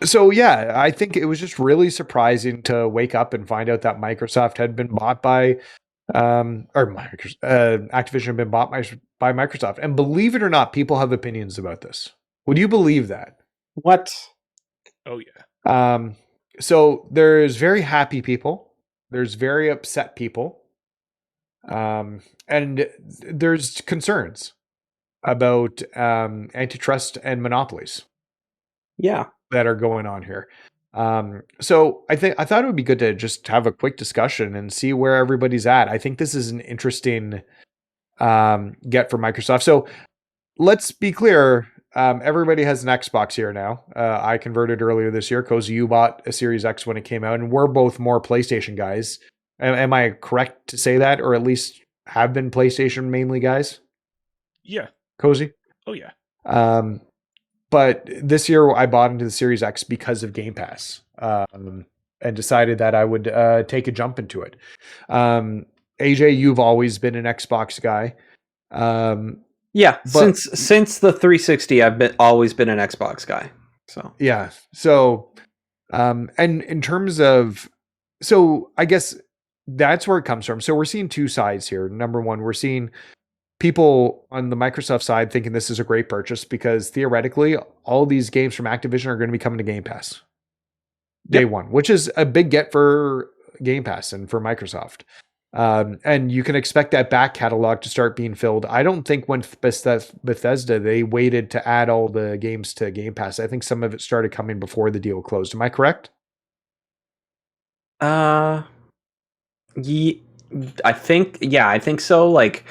So yeah, I think it was just really surprising to wake up and find out that Microsoft had been bought by, Activision had been bought by Microsoft. And believe it or not, people have opinions about this. Would you believe that? What? Oh yeah. So there's very happy people. There's very upset people. And there's concerns about antitrust and monopolies. Yeah. That are going on here. So I thought it would be good to just have a quick discussion and see where everybody's at. I think this is an interesting get for Microsoft. So let's be clear. Everybody has an Xbox here now. I converted earlier this year. Cozy, you bought a Series X when it came out, and we're both more PlayStation guys. Am I correct to say that, or at least have been PlayStation mainly guys? Yeah. Cozy. Oh yeah. But this year I bought into the Series X because of Game Pass, and decided that I would take a jump into it. AJ, you've always been an Xbox guy. Yeah, But since the 360, I've always been an Xbox guy. So yeah, so and in terms of, so I guess that's where it comes from. So we're seeing two sides here. Number one, we're seeing people on the Microsoft side thinking this is a great purchase because theoretically, all these games from Activision are going to be coming to Game Pass day one, which is a big get for Game Pass and for Microsoft. And you can expect that back catalog to start being filled. I don't think when Bethesda, they waited to add all the games to Game Pass. I think some of it started coming before the deal closed. Am I correct? Ye I think so. Like,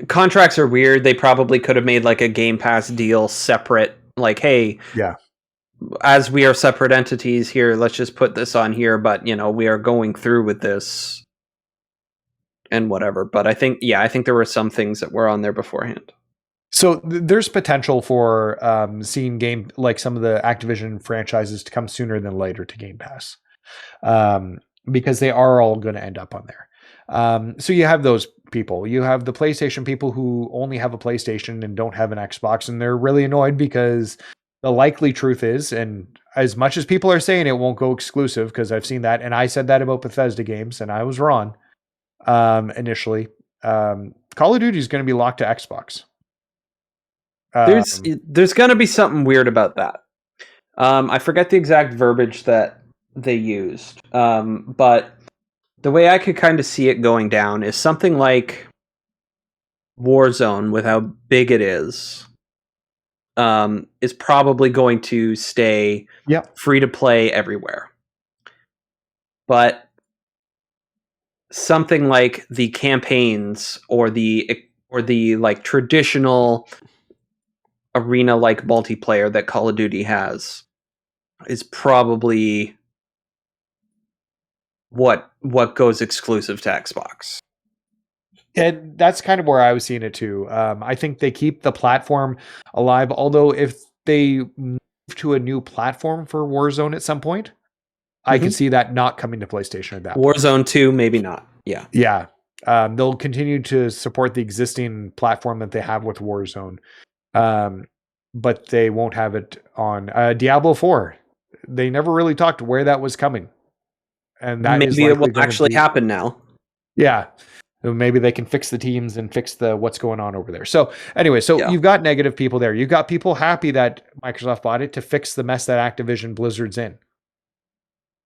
contracts are weird. They probably could have made like a Game Pass deal separate. Like, hey, Yeah. as we are separate entities here, let's just put this on here. But we are going through with this and whatever. But I think there were some things that were on there beforehand. So there's potential for seeing game like some of the Activision franchises to come sooner than later to Game Pass, because they are all going to end up on there. So you have those people. You have the PlayStation people who only have a PlayStation and don't have an Xbox, and they're really annoyed because the likely truth is, and as much as people are saying it won't go exclusive, because I've seen that, and I said that about Bethesda games, and I was wrong initially. Call of Duty is going to be locked to Xbox. There's going to be something weird about that. I forget the exact verbiage that they used, but the way I could kind of see it going down is something like Warzone, with how big it is probably going to stay free to play everywhere. But something like the campaigns or the like traditional arena like multiplayer that Call of Duty has is probably what goes exclusive to Xbox. And that's kind of where I was seeing it too. I think they keep the platform alive, although if they move to a new platform for Warzone at some point, I could see that not coming to PlayStation at that point. Warzone 2, maybe not. Yeah. Yeah. They'll continue to support the existing platform that they have with Warzone. But they won't have it on Diablo 4. They never really talked where that was coming. And that maybe it will actually happen now. Yeah. Maybe they can fix the teams and fix the what's going on over there. So anyway, you've got negative people there. You've got people happy that Microsoft bought it to fix the mess that Activision Blizzard's in,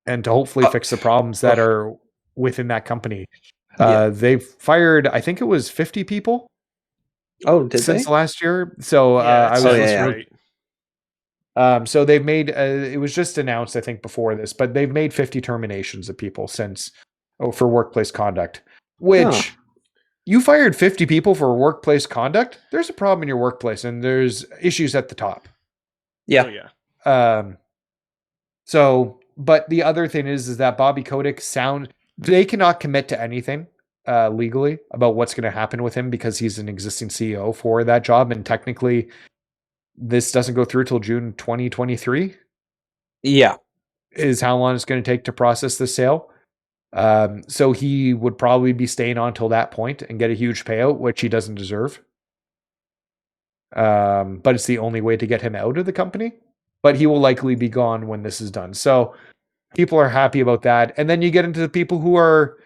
and to hopefully fix the problems that are within that company. They've fired, I think it was 50 people. Oh, did since they? last year? So I was right. So they've made it was just announced, I think, before this, but they've made 50 terminations of people since for workplace conduct. Which you fired 50 people for workplace conduct. There's a problem in your workplace, and there's issues at the top. Yeah. Oh, yeah. So, but the other thing is that Bobby Kotick they cannot commit to anything legally about what's going to happen with him because he's an existing CEO for that job, and technically, this doesn't go through till June 2023. Yeah, is how long it's going to take to process the sale. So he would probably be staying on till that point and get a huge payout, which he doesn't deserve. But it's the only way to get him out of the company. But he will likely be gone when this is done. So people are happy about that. And then you get into the people who are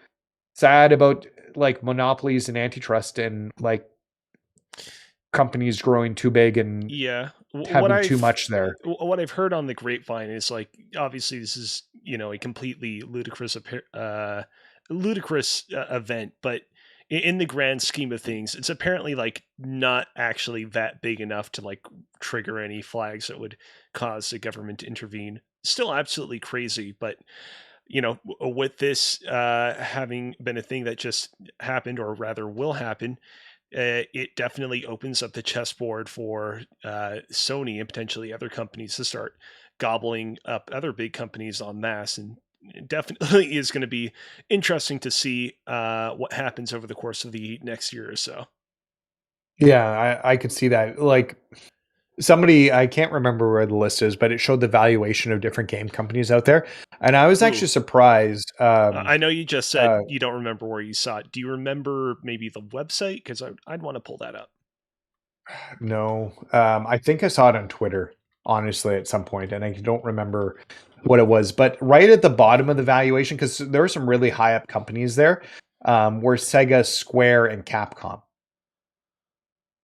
sad about like monopolies and antitrust and like companies growing too big and having too much there. What I've heard on the grapevine is like, obviously this is, a completely ludicrous event, but in the grand scheme of things, it's apparently like not actually that big enough to like trigger any flags that would cause the government to intervene. Still absolutely crazy, but with this having been a thing that just happened, or rather will happen, it definitely opens up the chessboard for Sony and potentially other companies to start gobbling up other big companies en masse. And it definitely is going to be interesting to see what happens over the course of the next year or so. Yeah, I could see that. Like somebody, I can't remember where the list is, but it showed the valuation of different game companies out there, and I was Ooh, actually surprised. I know you just said you don't remember where you saw it. Do you remember maybe the website? Because I'd want to pull that up. No, I think I saw it on Twitter, honestly, at some point, and I don't remember what it was. But right at the bottom of the valuation, because there were some really high up companies there, were Sega, Square, and Capcom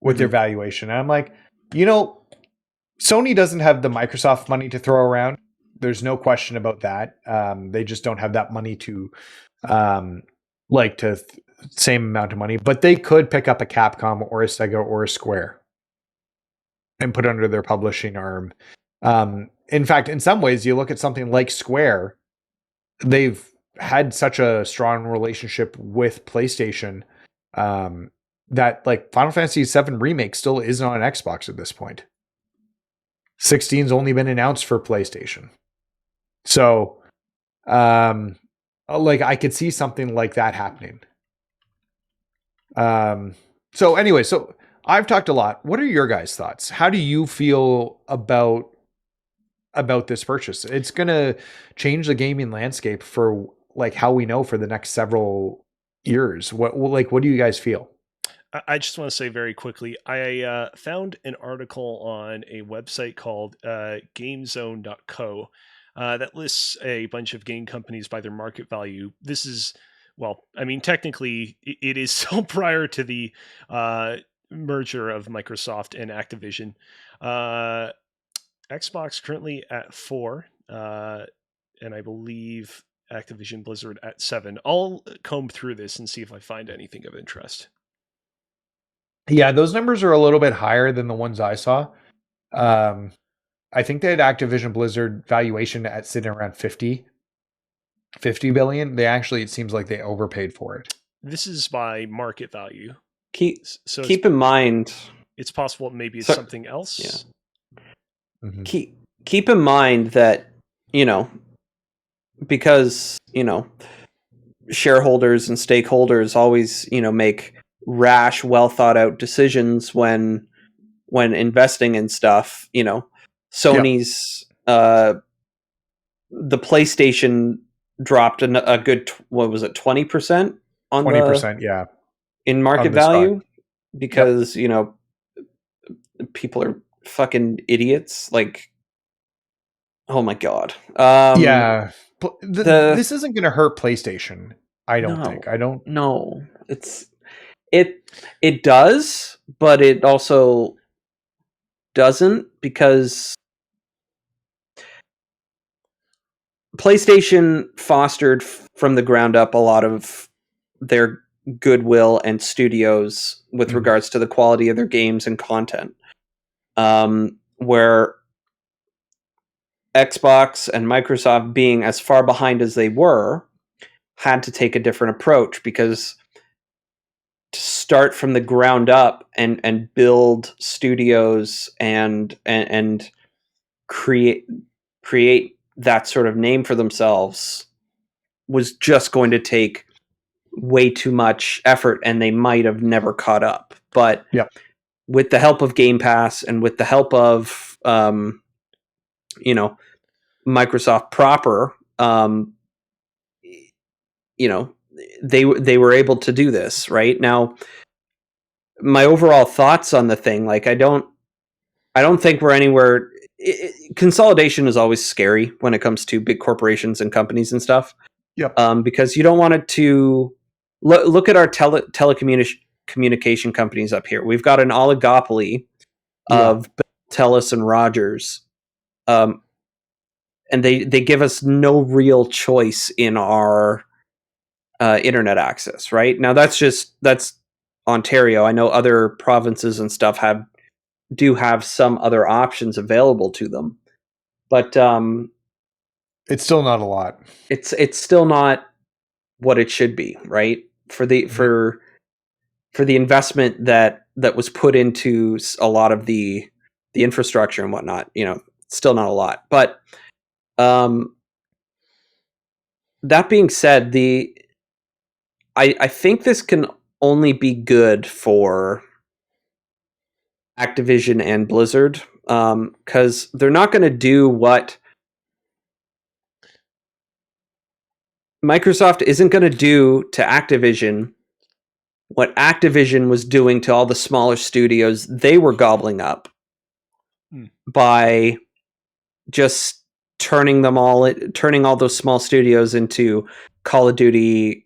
with their Mhm. valuation. And I'm like, Sony doesn't have the Microsoft money to throw around. There's no question about that. They just don't have that money to, same amount of money. But they could pick up a Capcom or a Sega or a Square and put under their publishing arm. In fact, in some ways, you look at something like Square, they've had such a strong relationship with PlayStation that like Final Fantasy VII Remake still isn't on Xbox at this point. 16's only been announced for PlayStation. So, like I could see something like that happening. So anyway, so I've talked a lot. What are your guys' thoughts? How do you feel about this purchase? It's going to change the gaming landscape for like how we know for the next several years. What do you guys feel? I just want to say very quickly, I found an article on a website called GameZone.co that lists a bunch of game companies by their market value. This is, well, I mean, technically, it is still prior to the merger of Microsoft and Activision. Uh, Xbox currently at 4, and I believe Activision Blizzard at 7. I'll comb through this and see if I find anything of interest. Yeah, those numbers are a little bit higher than the ones I saw. Um, I think they had Activision Blizzard valuation at sitting around 50 billion. They actually, it seems like they overpaid for it. This is by market value. So Keep in mind, it's possible maybe it's so, something else. Yeah. Mm-hmm. Keep in mind that, because, shareholders and stakeholders always, make rash, well thought out decisions when investing in stuff. Sony's the PlayStation dropped a good what was it, 20% on 20%, yeah, in market value stock. because people are fucking idiots. Like, oh my god. Yeah, this isn't going to hurt PlayStation. I don't think. I don't. No, it does, but it also doesn't, because PlayStation fostered from the ground up a lot of their goodwill and studios with regards to the quality of their games and content. Where Xbox and Microsoft, being as far behind as they were, had to take a different approach, because to start from the ground up and build studios and create that sort of name for themselves was just going to take way too much effort, and they might have never caught up. But with the help of Game Pass and with the help of Microsoft proper, they were able to do this. Right now, my overall thoughts on the thing, like, I don't think we're anywhere. Consolidation is always scary when it comes to big corporations and companies and stuff. Because you don't want it to look at our telecommunication companies up here. We've got an oligopoly of TELUS and Rogers, and they give us no real choice in our internet access. Right now, that's Ontario. I know other provinces and stuff do have some other options available to them, but it's still not a lot. It's still not what it should be, right? For for the investment that was put into a lot of the infrastructure and whatnot. Still not a lot, but that being said, I think this can only be good for Activision and Blizzard, because they're not going to do what Microsoft isn't going to do to Activision what Activision was doing to all the smaller studios they were gobbling up by just turning all those small studios into Call of Duty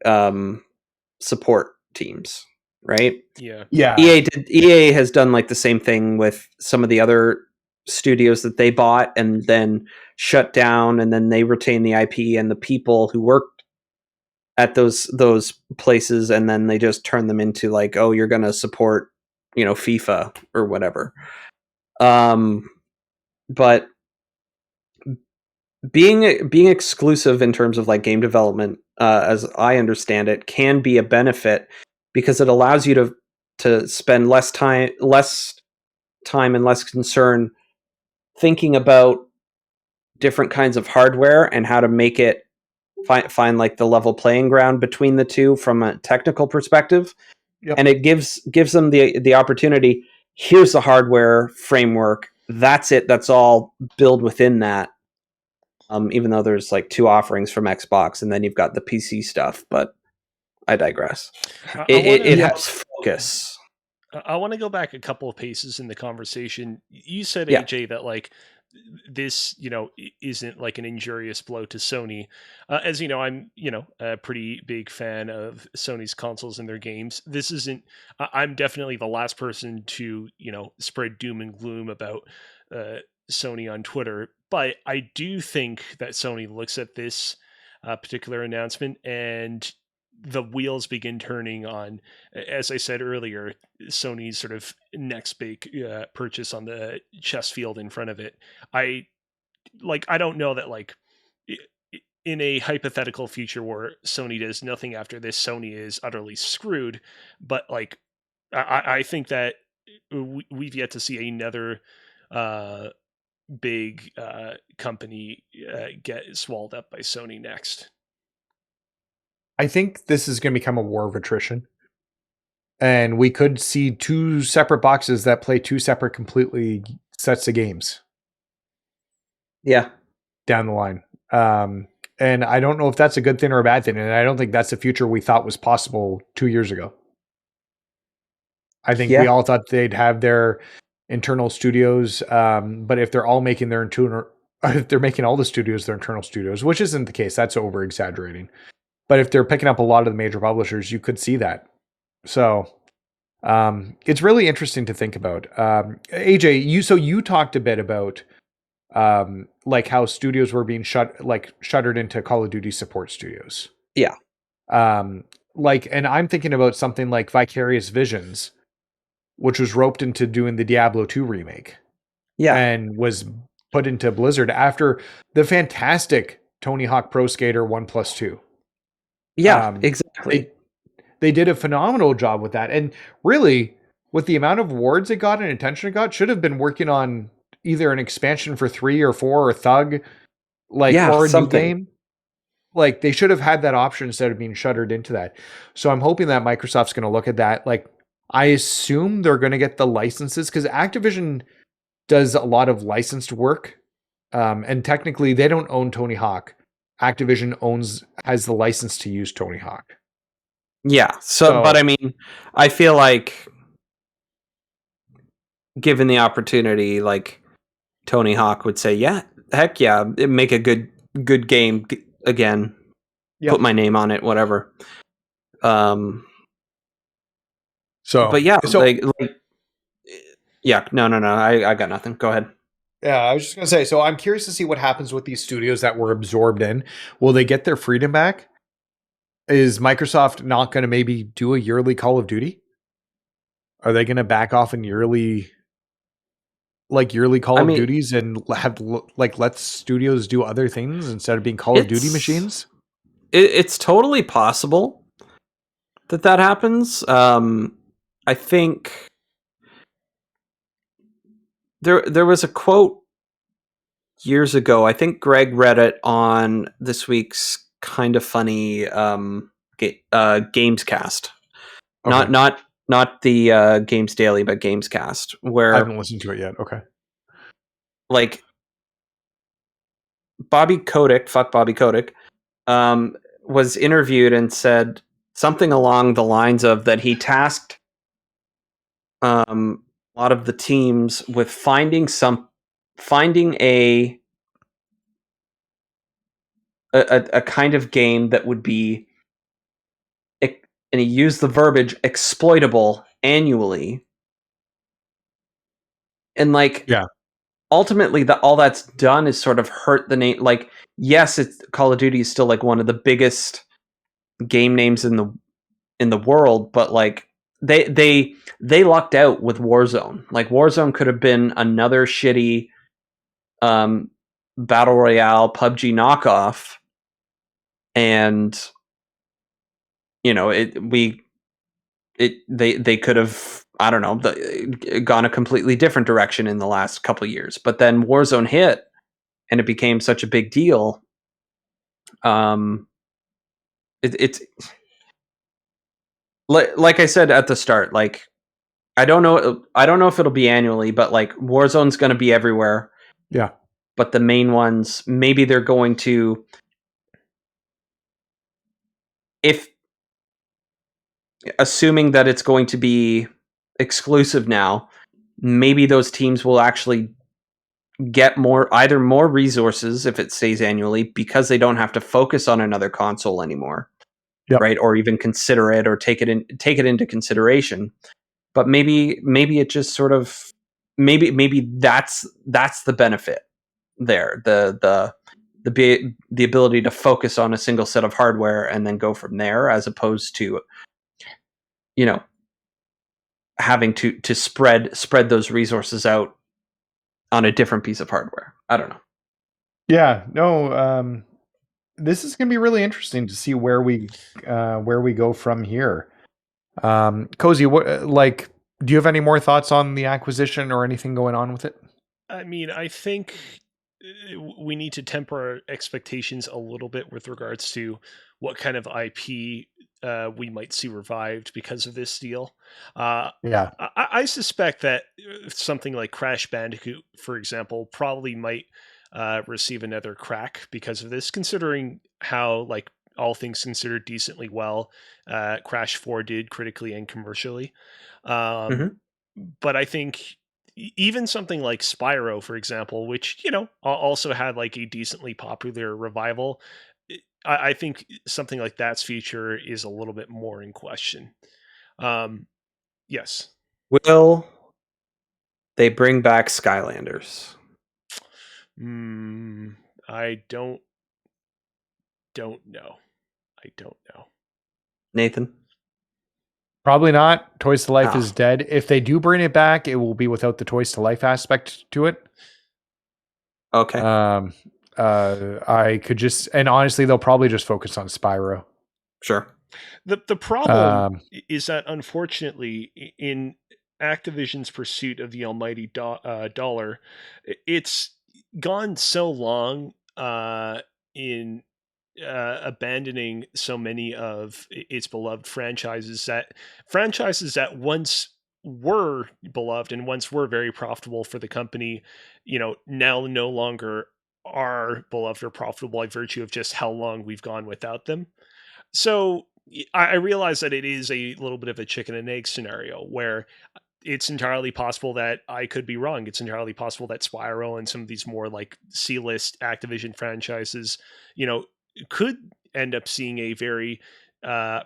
support teams, right? Yeah. EA has done like the same thing with some of the other studios that they bought and then shut down, and then they retain the IP and the people who worked at those places, and then they just turn them into like, oh, you're going to support, FIFA or whatever. But being exclusive in terms of like game development, as I understand it, can be a benefit because it allows you to spend less time and less concern thinking about different kinds of hardware and how to make it find like the level playing ground between the two from a technical perspective. Yep. And it gives them the opportunity. Here's the hardware framework. That's it. That's all. Build within that. Even though there's like 2 offerings from Xbox, and then you've got the PC stuff. But I digress. It helps focus. I want to go back a couple of paces in the conversation. You said, Yeah. AJ, that like this, isn't like an injurious blow to Sony. As you know, I'm, a pretty big fan of Sony's consoles and their games. This isn't, I'm definitely the last person to, spread doom and gloom about Sony on Twitter. But I do think that Sony looks at this particular announcement and the wheels begin turning on, as I said earlier, Sony's sort of next big purchase on the chess field in front of it. I don't know that like in a hypothetical future where Sony does nothing after this, Sony is utterly screwed. But like, I think that we've yet to see another big company get swallowed up by Sony next. I think this is going to become a war of attrition. And we could see 2 separate boxes that play 2 separate completely sets of games. Yeah. Down the line. And I don't know if that's a good thing or a bad thing. And I don't think that's the future we thought was possible 2 years ago. I think we all thought they'd have their internal studios. But if they're all making their if they're making all the studios their internal studios, which isn't the case, that's over exaggerating. But if they're picking up a lot of the major publishers, you could see that. So it's really interesting to think about. AJ, you talked a bit about like how studios were being shuttered into Call of Duty support studios. Yeah. And I'm thinking about something like Vicarious Visions, which was roped into doing the Diablo 2 remake. Yeah. And was put into Blizzard after the fantastic Tony Hawk Pro Skater 1+2. Yeah, exactly. They did a phenomenal job with that. And really, with the amount of awards it got and attention it got, should have been working on either an expansion for 3 or 4 or Thug, or a new game. Like, they should have had that option instead of being shuttered into that. So I'm hoping that Microsoft's going to look at that. Like, I assume they're going to get the licenses because Activision does a lot of licensed work. And technically, they don't own Tony Hawk. Activision has the license to use Tony Hawk. Yeah. So, but I mean, I feel like given the opportunity, like Tony Hawk would say, yeah, heck yeah, make a good game again. Yep. Put my name on it, whatever. But yeah, no, I got nothing. Go ahead. Yeah, I was just going to say, so I'm curious to see what happens with these studios that were absorbed in. Will they get their freedom back? Is Microsoft not going to maybe do a yearly Call of Duty? Are they going to back off in yearly Call of Duties and have let studios do other things instead of being Call of Duty machines? It's totally possible that happens. I think there was a quote years ago. I think Greg read it on this week's Kind of Funny Gamescast. Okay. Not the Games Daily, but Gamescast, I where haven't listened to it yet. Okay. like Bobby Kotick, fuck Bobby Kotick, was interviewed and said something along the lines of that he tasked a lot of the teams with finding a kind of game that would be, and he used the verbiage, exploitable annually, and like Yeah. ultimately all that's done is sort of hurt the name. Like, yes, it's Call of Duty is still like one of the biggest game names in the world, but like they lucked out with Warzone. Like Warzone could have been another shitty battle royale PUBG knockoff, and you know they could have, I don't know, gone a completely different direction in the last couple of years. But then Warzone hit, and it became such a big deal. It's like I said at the start, like I don't know if it'll be annually, but like Warzone's going to be everywhere. Yeah. But the main ones, maybe they're going to, if assuming that it's going to be exclusive now, maybe those teams will actually get either more resources if it stays annually, because they don't have to focus on another console anymore. Yep. Right? Or even consider it, or take it into consideration. But maybe it just sort of, maybe that's the benefit there, the ability to focus on a single set of hardware and then go from there, as opposed to, you know, having to spread those resources out on a different piece of hardware. I don't know. Yeah. No. This is going to be really interesting to see where we go from here. Cozy, what do you have any more thoughts on the acquisition or anything going on with it? I mean, I think we need to temper our expectations a little bit with regards to what kind of IP we might see revived because of this deal. Yeah. I suspect that something like Crash Bandicoot, for example, probably might receive another crack because of this, considering how, like, all things considered, decently well Crash 4 did critically and commercially. Um, Mm-hmm. but I think even something like Spyro, for example, which, you know, also had like a decently popular revival, I think something like that's future is a little bit more in question. Um, yes. Will they bring back Skylanders? Mm, I don't know. I don't know. Nathan? Probably not. Toys to Life is Ah, dead. If they do bring it back, it will be without the Toys to Life aspect to it. okay. Um, I could just, and honestly, they'll probably just focus on Spyro. Sure. The problem Um, is that, unfortunately, in Activision's pursuit of the almighty dollar, it's gone so long in abandoning so many of its beloved franchises that once were beloved and once were very profitable for the company, you know, now no longer are beloved or profitable by virtue of just how long we've gone without them. So I realize that it is a little bit of a chicken and egg scenario where it's entirely possible that I could be wrong. It's entirely possible that Spyro and some of these more like C-list Activision franchises, you know, could end up seeing a very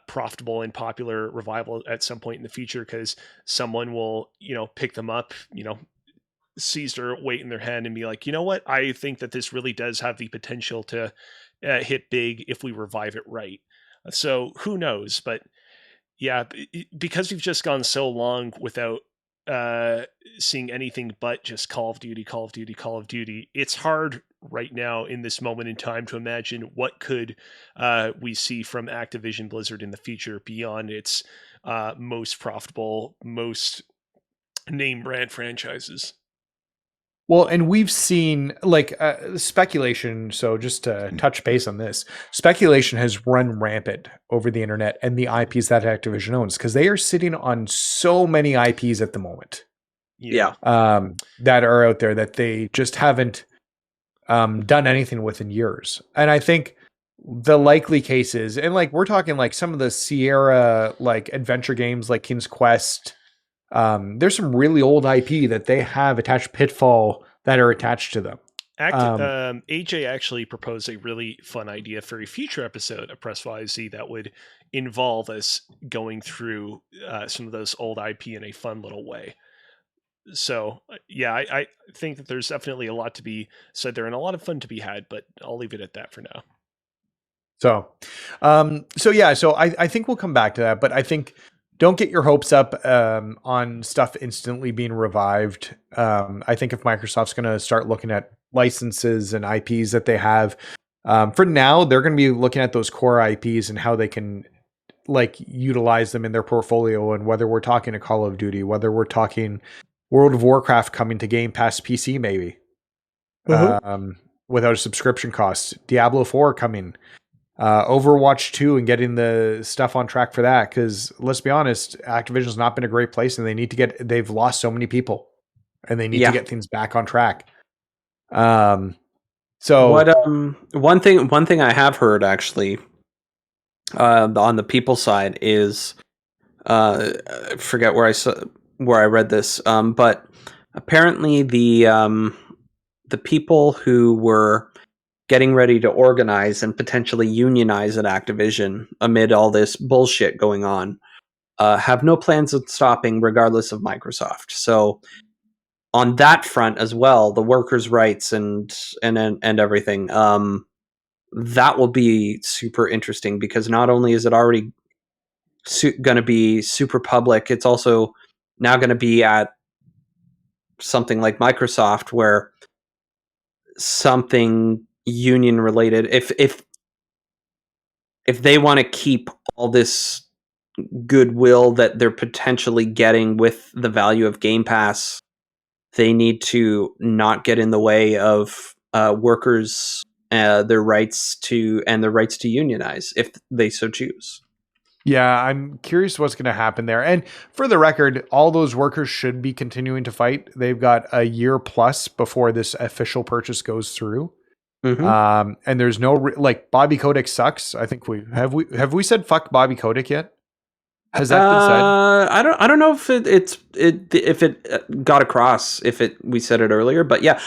profitable and popular revival at some point in the future, because someone will, you know, pick them up, you know, seize their weight in their hand and be like, you know what, I think that this really does have the potential to hit big if we revive it right. So who knows? But yeah, because we've just gone so long without seeing anything but just Call of Duty, Call of Duty, Call of Duty. It's hard right now in this moment in time to imagine what could we see from Activision Blizzard in the future beyond its most profitable, most name brand franchises. Well, and we've seen like speculation. So just to touch base on this, speculation has run rampant over the internet and the IPs that Activision owns because they are sitting on so many IPs at the moment. Yeah. That are out there that they just haven't done anything with in years. And I think the likely cases, and like we're talking like some of the Sierra like adventure games like King's Quest. There's some really old IP that they have attached Pitfall that are attached to them. AJ actually proposed a really fun idea for a future episode of Press YYZ that would involve us going through some of those old IP in a fun little way. So yeah, I think that there's definitely a lot to be said there and a lot of fun to be had, but I'll leave it at that for now. So I think we'll come back to that, but I think don't get your hopes up on stuff instantly being revived. I think if Microsoft's going to start looking at licenses and IPs that they have, for now, they're going to be looking at those core IPs and how they can like utilize them in their portfolio. And whether we're talking a Call of Duty, whether we're talking World of Warcraft coming to Game Pass PC, maybe without a subscription cost, Diablo 4 coming. Overwatch 2 and getting the stuff on track for that, because let's be honest, Activision's not been a great place and they've lost so many people and they need to get things back on track. So what one thing I have heard actually on the people side is I forget where I read this, but apparently the people who were getting ready to organize and potentially unionize at Activision amid all this bullshit going on, have no plans of stopping regardless of Microsoft. So on that front as well, the workers' rights and everything, that will be super interesting because not only is it already going to be super public, it's also now going to be at something like Microsoft where something union related, if they want to keep all this goodwill that they're potentially getting with the value of Game Pass, they need to not get in the way of workers their rights to unionize if they so choose. Yeah, I'm curious what's going to happen there. And for the record, all those workers should be continuing to fight. They've got a year plus before this official purchase goes through. Mm-hmm. And there's no like Bobby Kotick sucks. I think have we said fuck Bobby Kotick yet? Has that been said? I don't know if it got across we said it earlier, but yeah,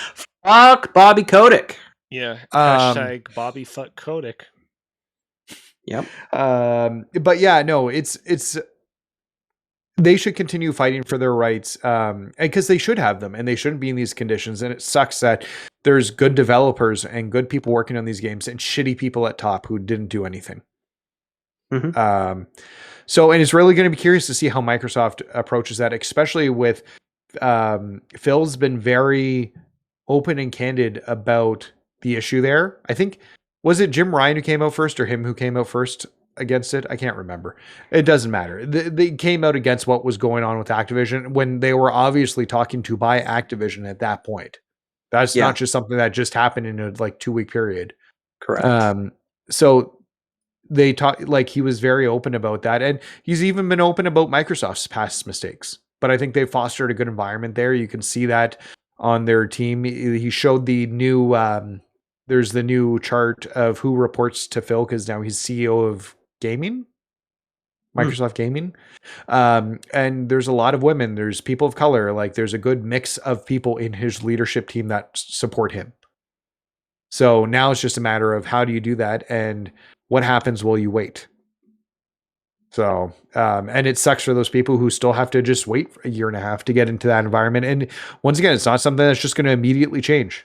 fuck Bobby Kotick. Yeah, hashtag Bobby fuck Kotick. Yep. But yeah, no, it's they should continue fighting for their rights, and because they should have them, and they shouldn't be in these conditions. And it sucks that there's good developers and good people working on these games, and shitty people at top who didn't do anything. Mm-hmm. So, and it's really going to be curious to see how Microsoft approaches that, especially with Phil's been very open and candid about the issue there. I think, was it Jim Ryan who came out first or him who came out first against it? I can't remember. It doesn't matter. They came out against what was going on with Activision when they were obviously talking to buy Activision at that point. That's not just something that just happened in a 2-week period. Correct. So they talked, like, he was very open about that. And he's even been open about Microsoft's past mistakes. But I think they fostered a good environment there. You can see that on their team. He showed the new, there's the new chart of who reports to Phil, because now he's CEO of gaming, Microsoft Gaming. And there's a lot of women. There's people of color. Like, there's a good mix of people in his leadership team that support him. So now it's just a matter of how do you do that and what happens while you wait. So, and it sucks for those people who still have to just wait for a year and a half to get into that environment. And once again, it's not something that's just going to immediately change.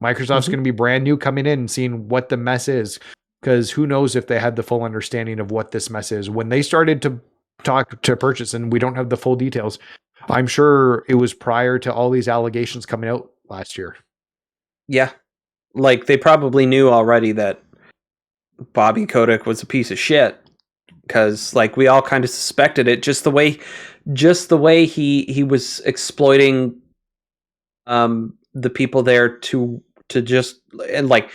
Microsoft's going to be brand new coming in and seeing what the mess is, because who knows if they had the full understanding of what this mess is when they started to talk to purchase, and we don't have the full details. I'm sure it was prior to all these allegations coming out last year. Yeah. Like, they probably knew already that Bobby Kotick was a piece of shit, because like we all kind of suspected it, just the way he was exploiting the people there to just, and like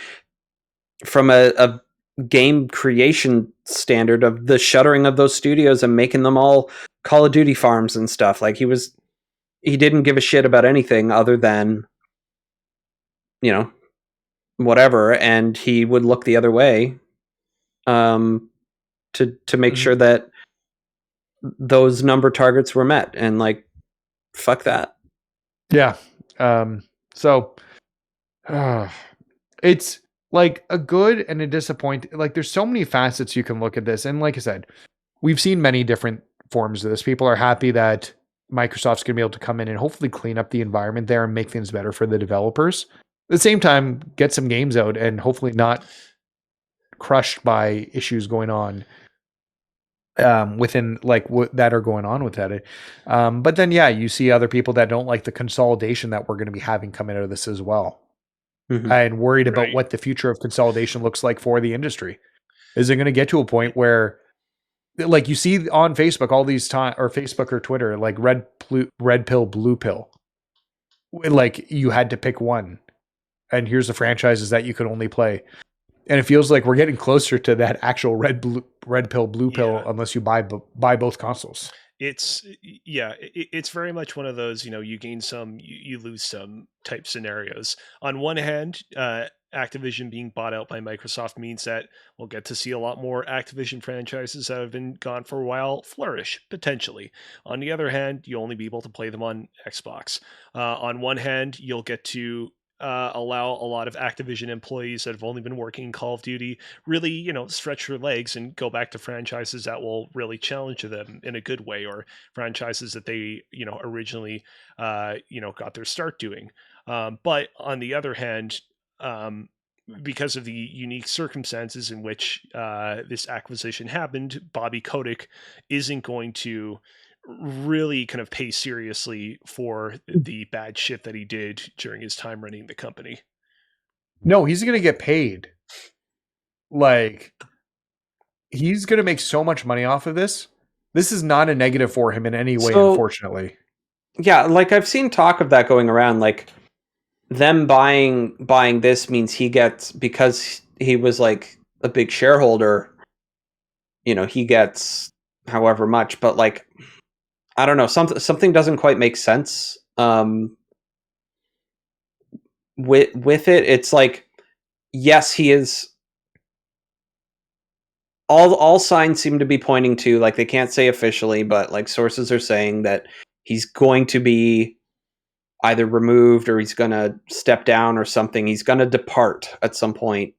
from a game creation standard of the shuttering of those studios and making them all Call of Duty farms and stuff. Like, he didn't give a shit about anything other than, you know, whatever, and he would look the other way to make sure that those number targets were met, and like, fuck that. Yeah. So it's like a good and a disappointing, like there's so many facets you can look at this. And like I said, we've seen many different forms of this. People are happy that Microsoft's going to be able to come in and hopefully clean up the environment there and make things better for the developers. At the same time, get some games out and hopefully not crushed by issues going on within like that are going on with that. But then, yeah, you see other people that don't like the consolidation that we're going to be having coming out of this as well. And worried about what the future of consolidation looks like for the industry. Is it going to get to a point where, like you see on Facebook all these time, or Facebook or Twitter, like red pill, blue pill, like you had to pick one, and here's the franchises that you could only play. And it feels like we're getting closer to that actual red pill, blue pill, unless you buy both consoles. It's very much one of those, you gain some, you lose some type scenarios. On one hand, Activision being bought out by Microsoft means that we'll get to see a lot more Activision franchises that have been gone for a while flourish, potentially. On the other hand, you'll only be able to play them on Xbox. On one hand, you'll get to allow a lot of Activision employees that have only been working in Call of Duty really, stretch their legs and go back to franchises that will really challenge them in a good way, or franchises that they, originally, got their start doing. But on the other hand, because of the unique circumstances in which this acquisition happened, Bobby Kotick isn't going to really kind of pay seriously for the bad shit that he did during his time running the company. No, he's going to get paid. Like, he's going to make so much money off of this. This is not a negative for him in any way, unfortunately. Yeah, like I've seen talk of that going around, like them buying this means he gets, because he was like a big shareholder, he gets however much, but like, I don't know, something doesn't quite make sense with it. It's like, yes, he is. All signs seem to be pointing to, like, they can't say officially, but like sources are saying that he's going to be either removed or he's going to step down or something. He's going to depart at some point,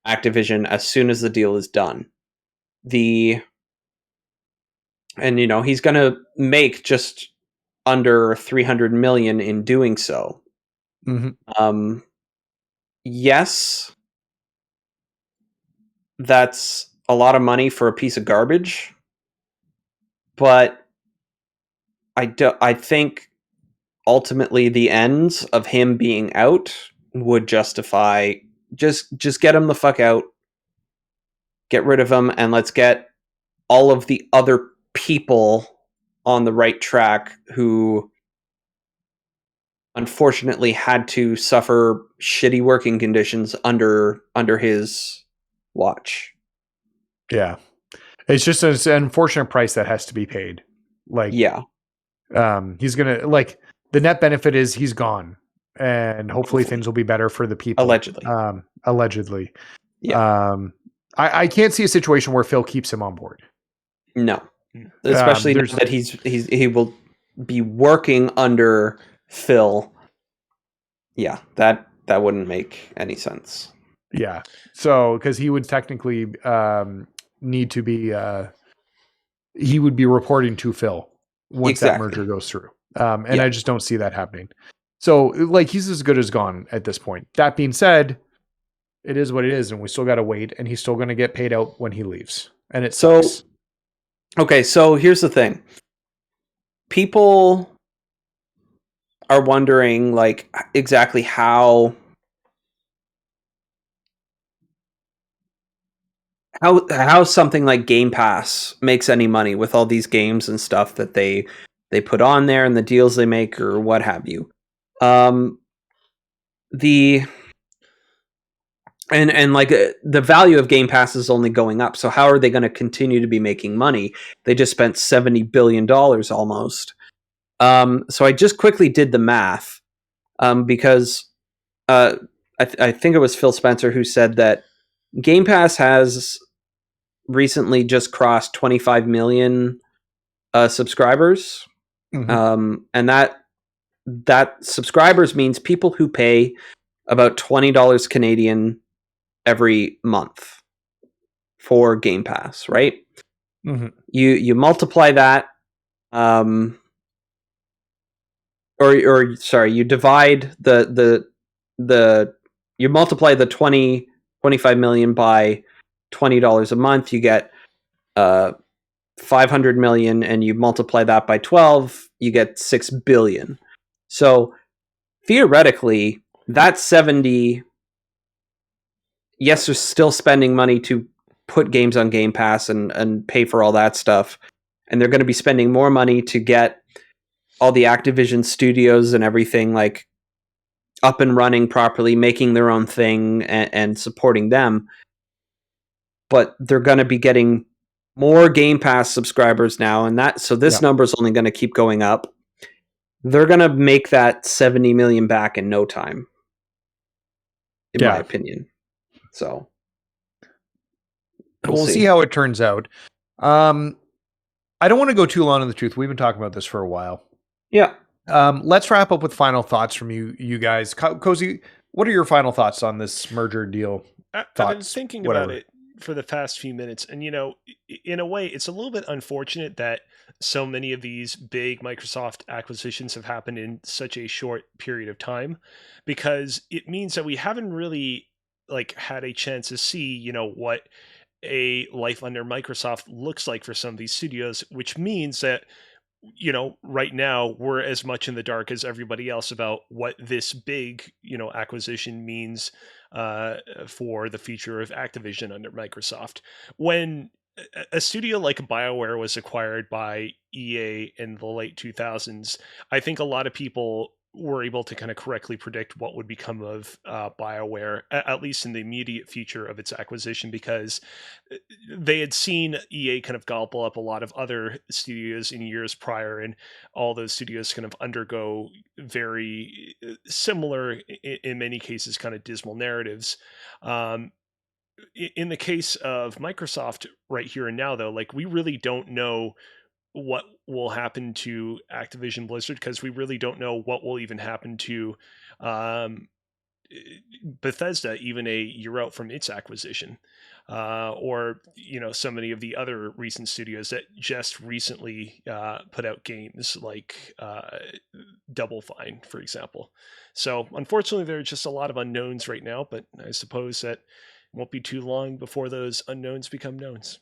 Activision, as soon as the deal is done. And he's going to make just under 300 million in doing so. Yes, that's a lot of money for a piece of garbage, but I think ultimately the ends of him being out would justify just get him the fuck out, get rid of him, and let's get all of the other people on the right track who unfortunately had to suffer shitty working conditions under his watch. Yeah. It's just an unfortunate price that has to be paid. Like, yeah. He's going to, like, the net benefit is he's gone, and hopefully things will be better for the people. Allegedly. Yeah. I can't see a situation where Phil keeps him on board. No. Especially that he will be working under Phil. Yeah, that wouldn't make any sense. Yeah. So, because he would technically need to be, he would be reporting to Phil once that merger goes through. And I just don't see that happening. So, like, he's as good as gone at this point. That being said, it is what it is, and we still got to wait, and he's still going to get paid out when he leaves. And it sucks. Okay, so here's the thing. People are wondering like exactly how something like Game Pass makes any money with all these games and stuff that they put on there and the deals they make or what have you. The and like the value of Game Pass is only going up. So how are they going to continue to be making money? They just spent $70 billion almost. So I just quickly did the math because I think it was Phil Spencer who said that Game Pass has recently just crossed 25 million subscribers. And that subscribers means people who pay about $20 Canadian every month for Game Pass, right? You multiply that, or sorry, you divide the you multiply the 25 million by $20 a month, you get 500 million, and you multiply that by 12, you get 6 billion. So theoretically, that 70, yes, they're still spending money to put games on Game Pass and pay for all that stuff. And they're going to be spending more money to get all the Activision studios and everything like up and running properly, making their own thing and supporting them. But they're going to be getting more Game Pass subscribers now. And this number is only going to keep going up. They're going to make that 70 million back in no time, in my opinion. So we'll see how it turns out. I don't want to go too long in the tooth. We've been talking about this for a while. Yeah. Let's wrap up with final thoughts from you guys. Cozy, what are your final thoughts on this merger deal? I've been thinking about it for the past few minutes, and in a way, it's a little bit unfortunate that so many of these big Microsoft acquisitions have happened in such a short period of time, because it means that we haven't really had a chance to see, what a life under Microsoft looks like for some of these studios, which means that right now we're as much in the dark as everybody else about what this big, acquisition means for the future of Activision under Microsoft. When a studio like BioWare was acquired by EA in the late 2000s, I think a lot of people were able to kind of correctly predict what would become of BioWare, at least in the immediate future of its acquisition, because they had seen EA kind of gobble up a lot of other studios in years prior, and all those studios kind of undergo very similar, in many cases, kind of dismal narratives. In the case of Microsoft right here and now, though, we really don't know what will happen to Activision Blizzard, because we really don't know what will even happen to Bethesda even a year out from its acquisition, or so many of the other recent studios that just recently put out games like Double Fine, for example. So unfortunately, there are just a lot of unknowns right now, but I suppose that it won't be too long before those unknowns become knowns.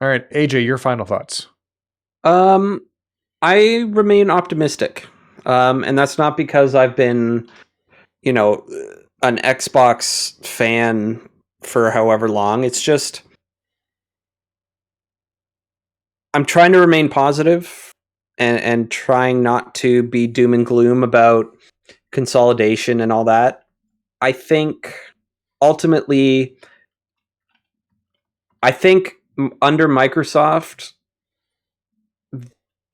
All right, AJ, your final thoughts. I remain optimistic. And that's not because I've been, an Xbox fan for however long. It's just I'm trying to remain positive and trying not to be doom and gloom about consolidation and all that. I think ultimately, under Microsoft,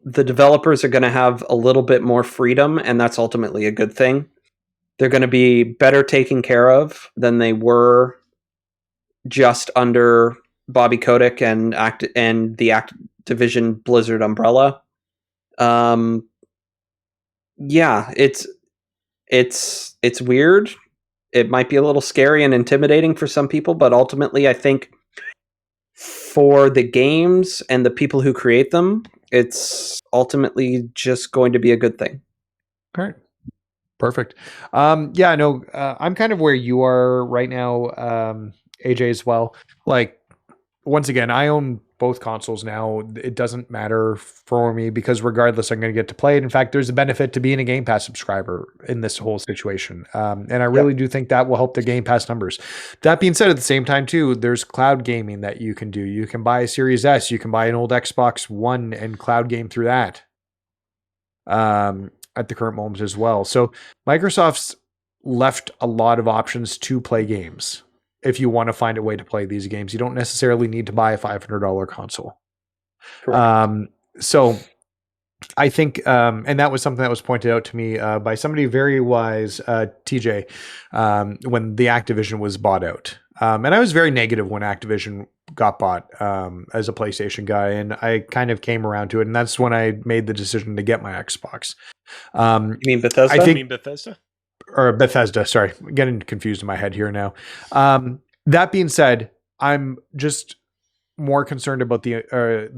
the developers are going to have a little bit more freedom, and that's ultimately a good thing. They're going to be better taken care of than they were just under Bobby Kotick and the Activision Blizzard umbrella. Yeah, it's weird. It might be a little scary and intimidating for some people, but ultimately I think for the games and the people who create them, it's ultimately just going to be a good thing. All right. Perfect. Yeah, no, I'm kind of where you are right now, AJ, as well. Once again, I own both consoles now. It doesn't matter for me because regardless, I'm going to get to play it. In fact, there's a benefit to being a Game Pass subscriber in this whole situation. And I really do think that will help the Game Pass numbers. That being said, at the same time too, there's cloud gaming that you can do. You can buy a Series S, you can buy an old Xbox One and cloud game through that. At the current moment as well. So Microsoft's left a lot of options to play games. If you want to find a way to play these games, you don't necessarily need to buy a $500 console. So I think, and that was something that was pointed out to me by somebody very wise, TJ, when the Activision was bought out. And I was very negative when Activision got bought as a PlayStation guy, and I kind of came around to it, and that's when I made the decision to get my Xbox. You mean Bethesda? I think, You mean Bethesda? Or Bethesda, sorry. I'm getting confused in my head here now. That being said, I'm just more concerned about the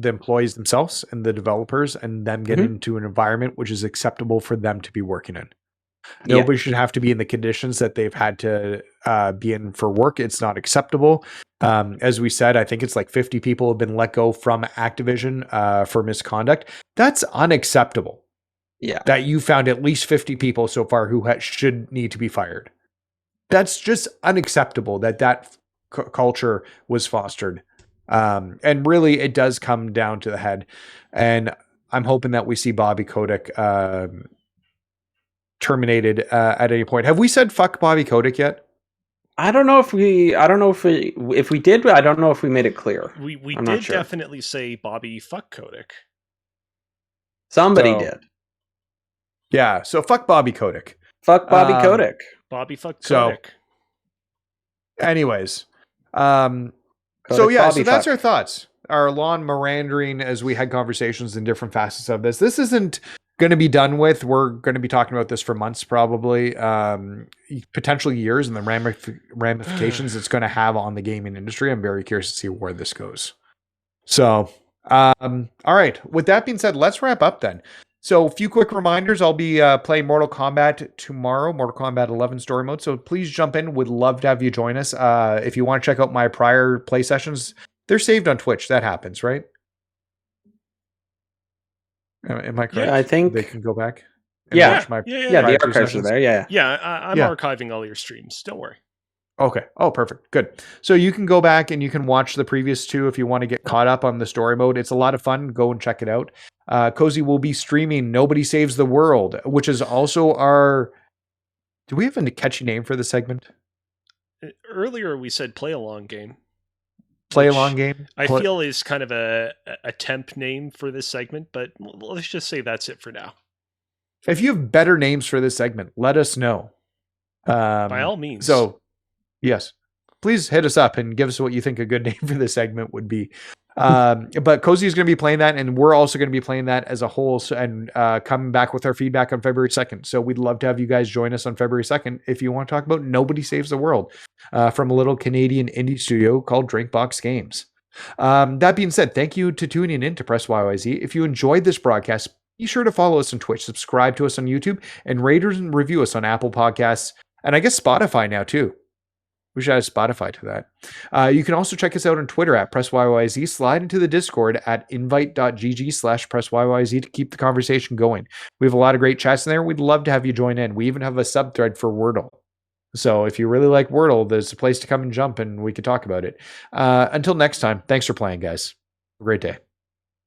employees themselves and the developers and them getting into an environment which is acceptable for them to be working in. Nobody should have to be in the conditions that they've had to be in for work. It's not acceptable. As we said, I think it's like 50 people have been let go from Activision for misconduct. That's unacceptable. Yeah. That you found at least 50 people so far who should need to be fired. That's just unacceptable that culture was fostered. And really, it does come down to the head. And I'm hoping that we see Bobby Kotick terminated at any point. Have we said fuck Bobby Kotick yet? I don't know if we did, but I don't know if we made it clear. We did definitely say Bobby fuck Kotick. Somebody did. Yeah, so fuck Bobby Kotick. Fuck Bobby Kotick. Bobby fuck Kotick. So, anyways, Kotick, so Bobby that's fuck. our thoughts. Our long meandering as we had conversations in different facets of this. This isn't going to be done with. We're going to be talking about this for months, probably, potentially years, and the ramifications it's going to have on the gaming industry. I'm very curious to see where this goes. So, all right. With that being said, let's wrap up then. So a few quick reminders. I'll be playing Mortal Kombat tomorrow, Mortal Kombat 11 story mode. So please jump in. Would love to have you join us. If you want to check out my prior play sessions, they're saved on Twitch. That happens, right? Am I correct? Yeah, I think they can go back and watch my the archives are there. I'm archiving all your streams. Don't worry. Okay. Oh, perfect. Good. So you can go back and you can watch the previous two if you want to get caught up on the story mode. It's a lot of fun. Go and check it out. Cozy will be streaming Nobody Saves the World, which is also our... Do we have a catchy name for the segment? Earlier we said play along game. Play along game? I feel is kind of a temp name for this segment, but let's just say that's it for now. If you have better names for this segment, let us know. By all means. So, yes. Please hit us up and give us what you think a good name for this segment would be. But Cozy is going to be playing that, and we're also going to be playing that as a whole, and coming back with our feedback on February 2nd. So we'd love to have you guys join us on February 2nd if you want to talk about Nobody Saves the World from a little Canadian indie studio called Drinkbox Games. That being said, thank you to tuning in to Press YYZ. If you enjoyed this broadcast, be sure to follow us on Twitch, subscribe to us on YouTube, and rate and review us on Apple Podcasts, and I guess Spotify now too. We should add Spotify to that. You can also check us out on Twitter at PressYYZ. Slide into the Discord at invite.gg/PressYYZ to keep the conversation going. We have a lot of great chats in there. We'd love to have you join in. We even have a subthread for Wordle. So if you really like Wordle, there's a place to come and jump and we can talk about it. Until next time, thanks for playing, guys. Have a great day.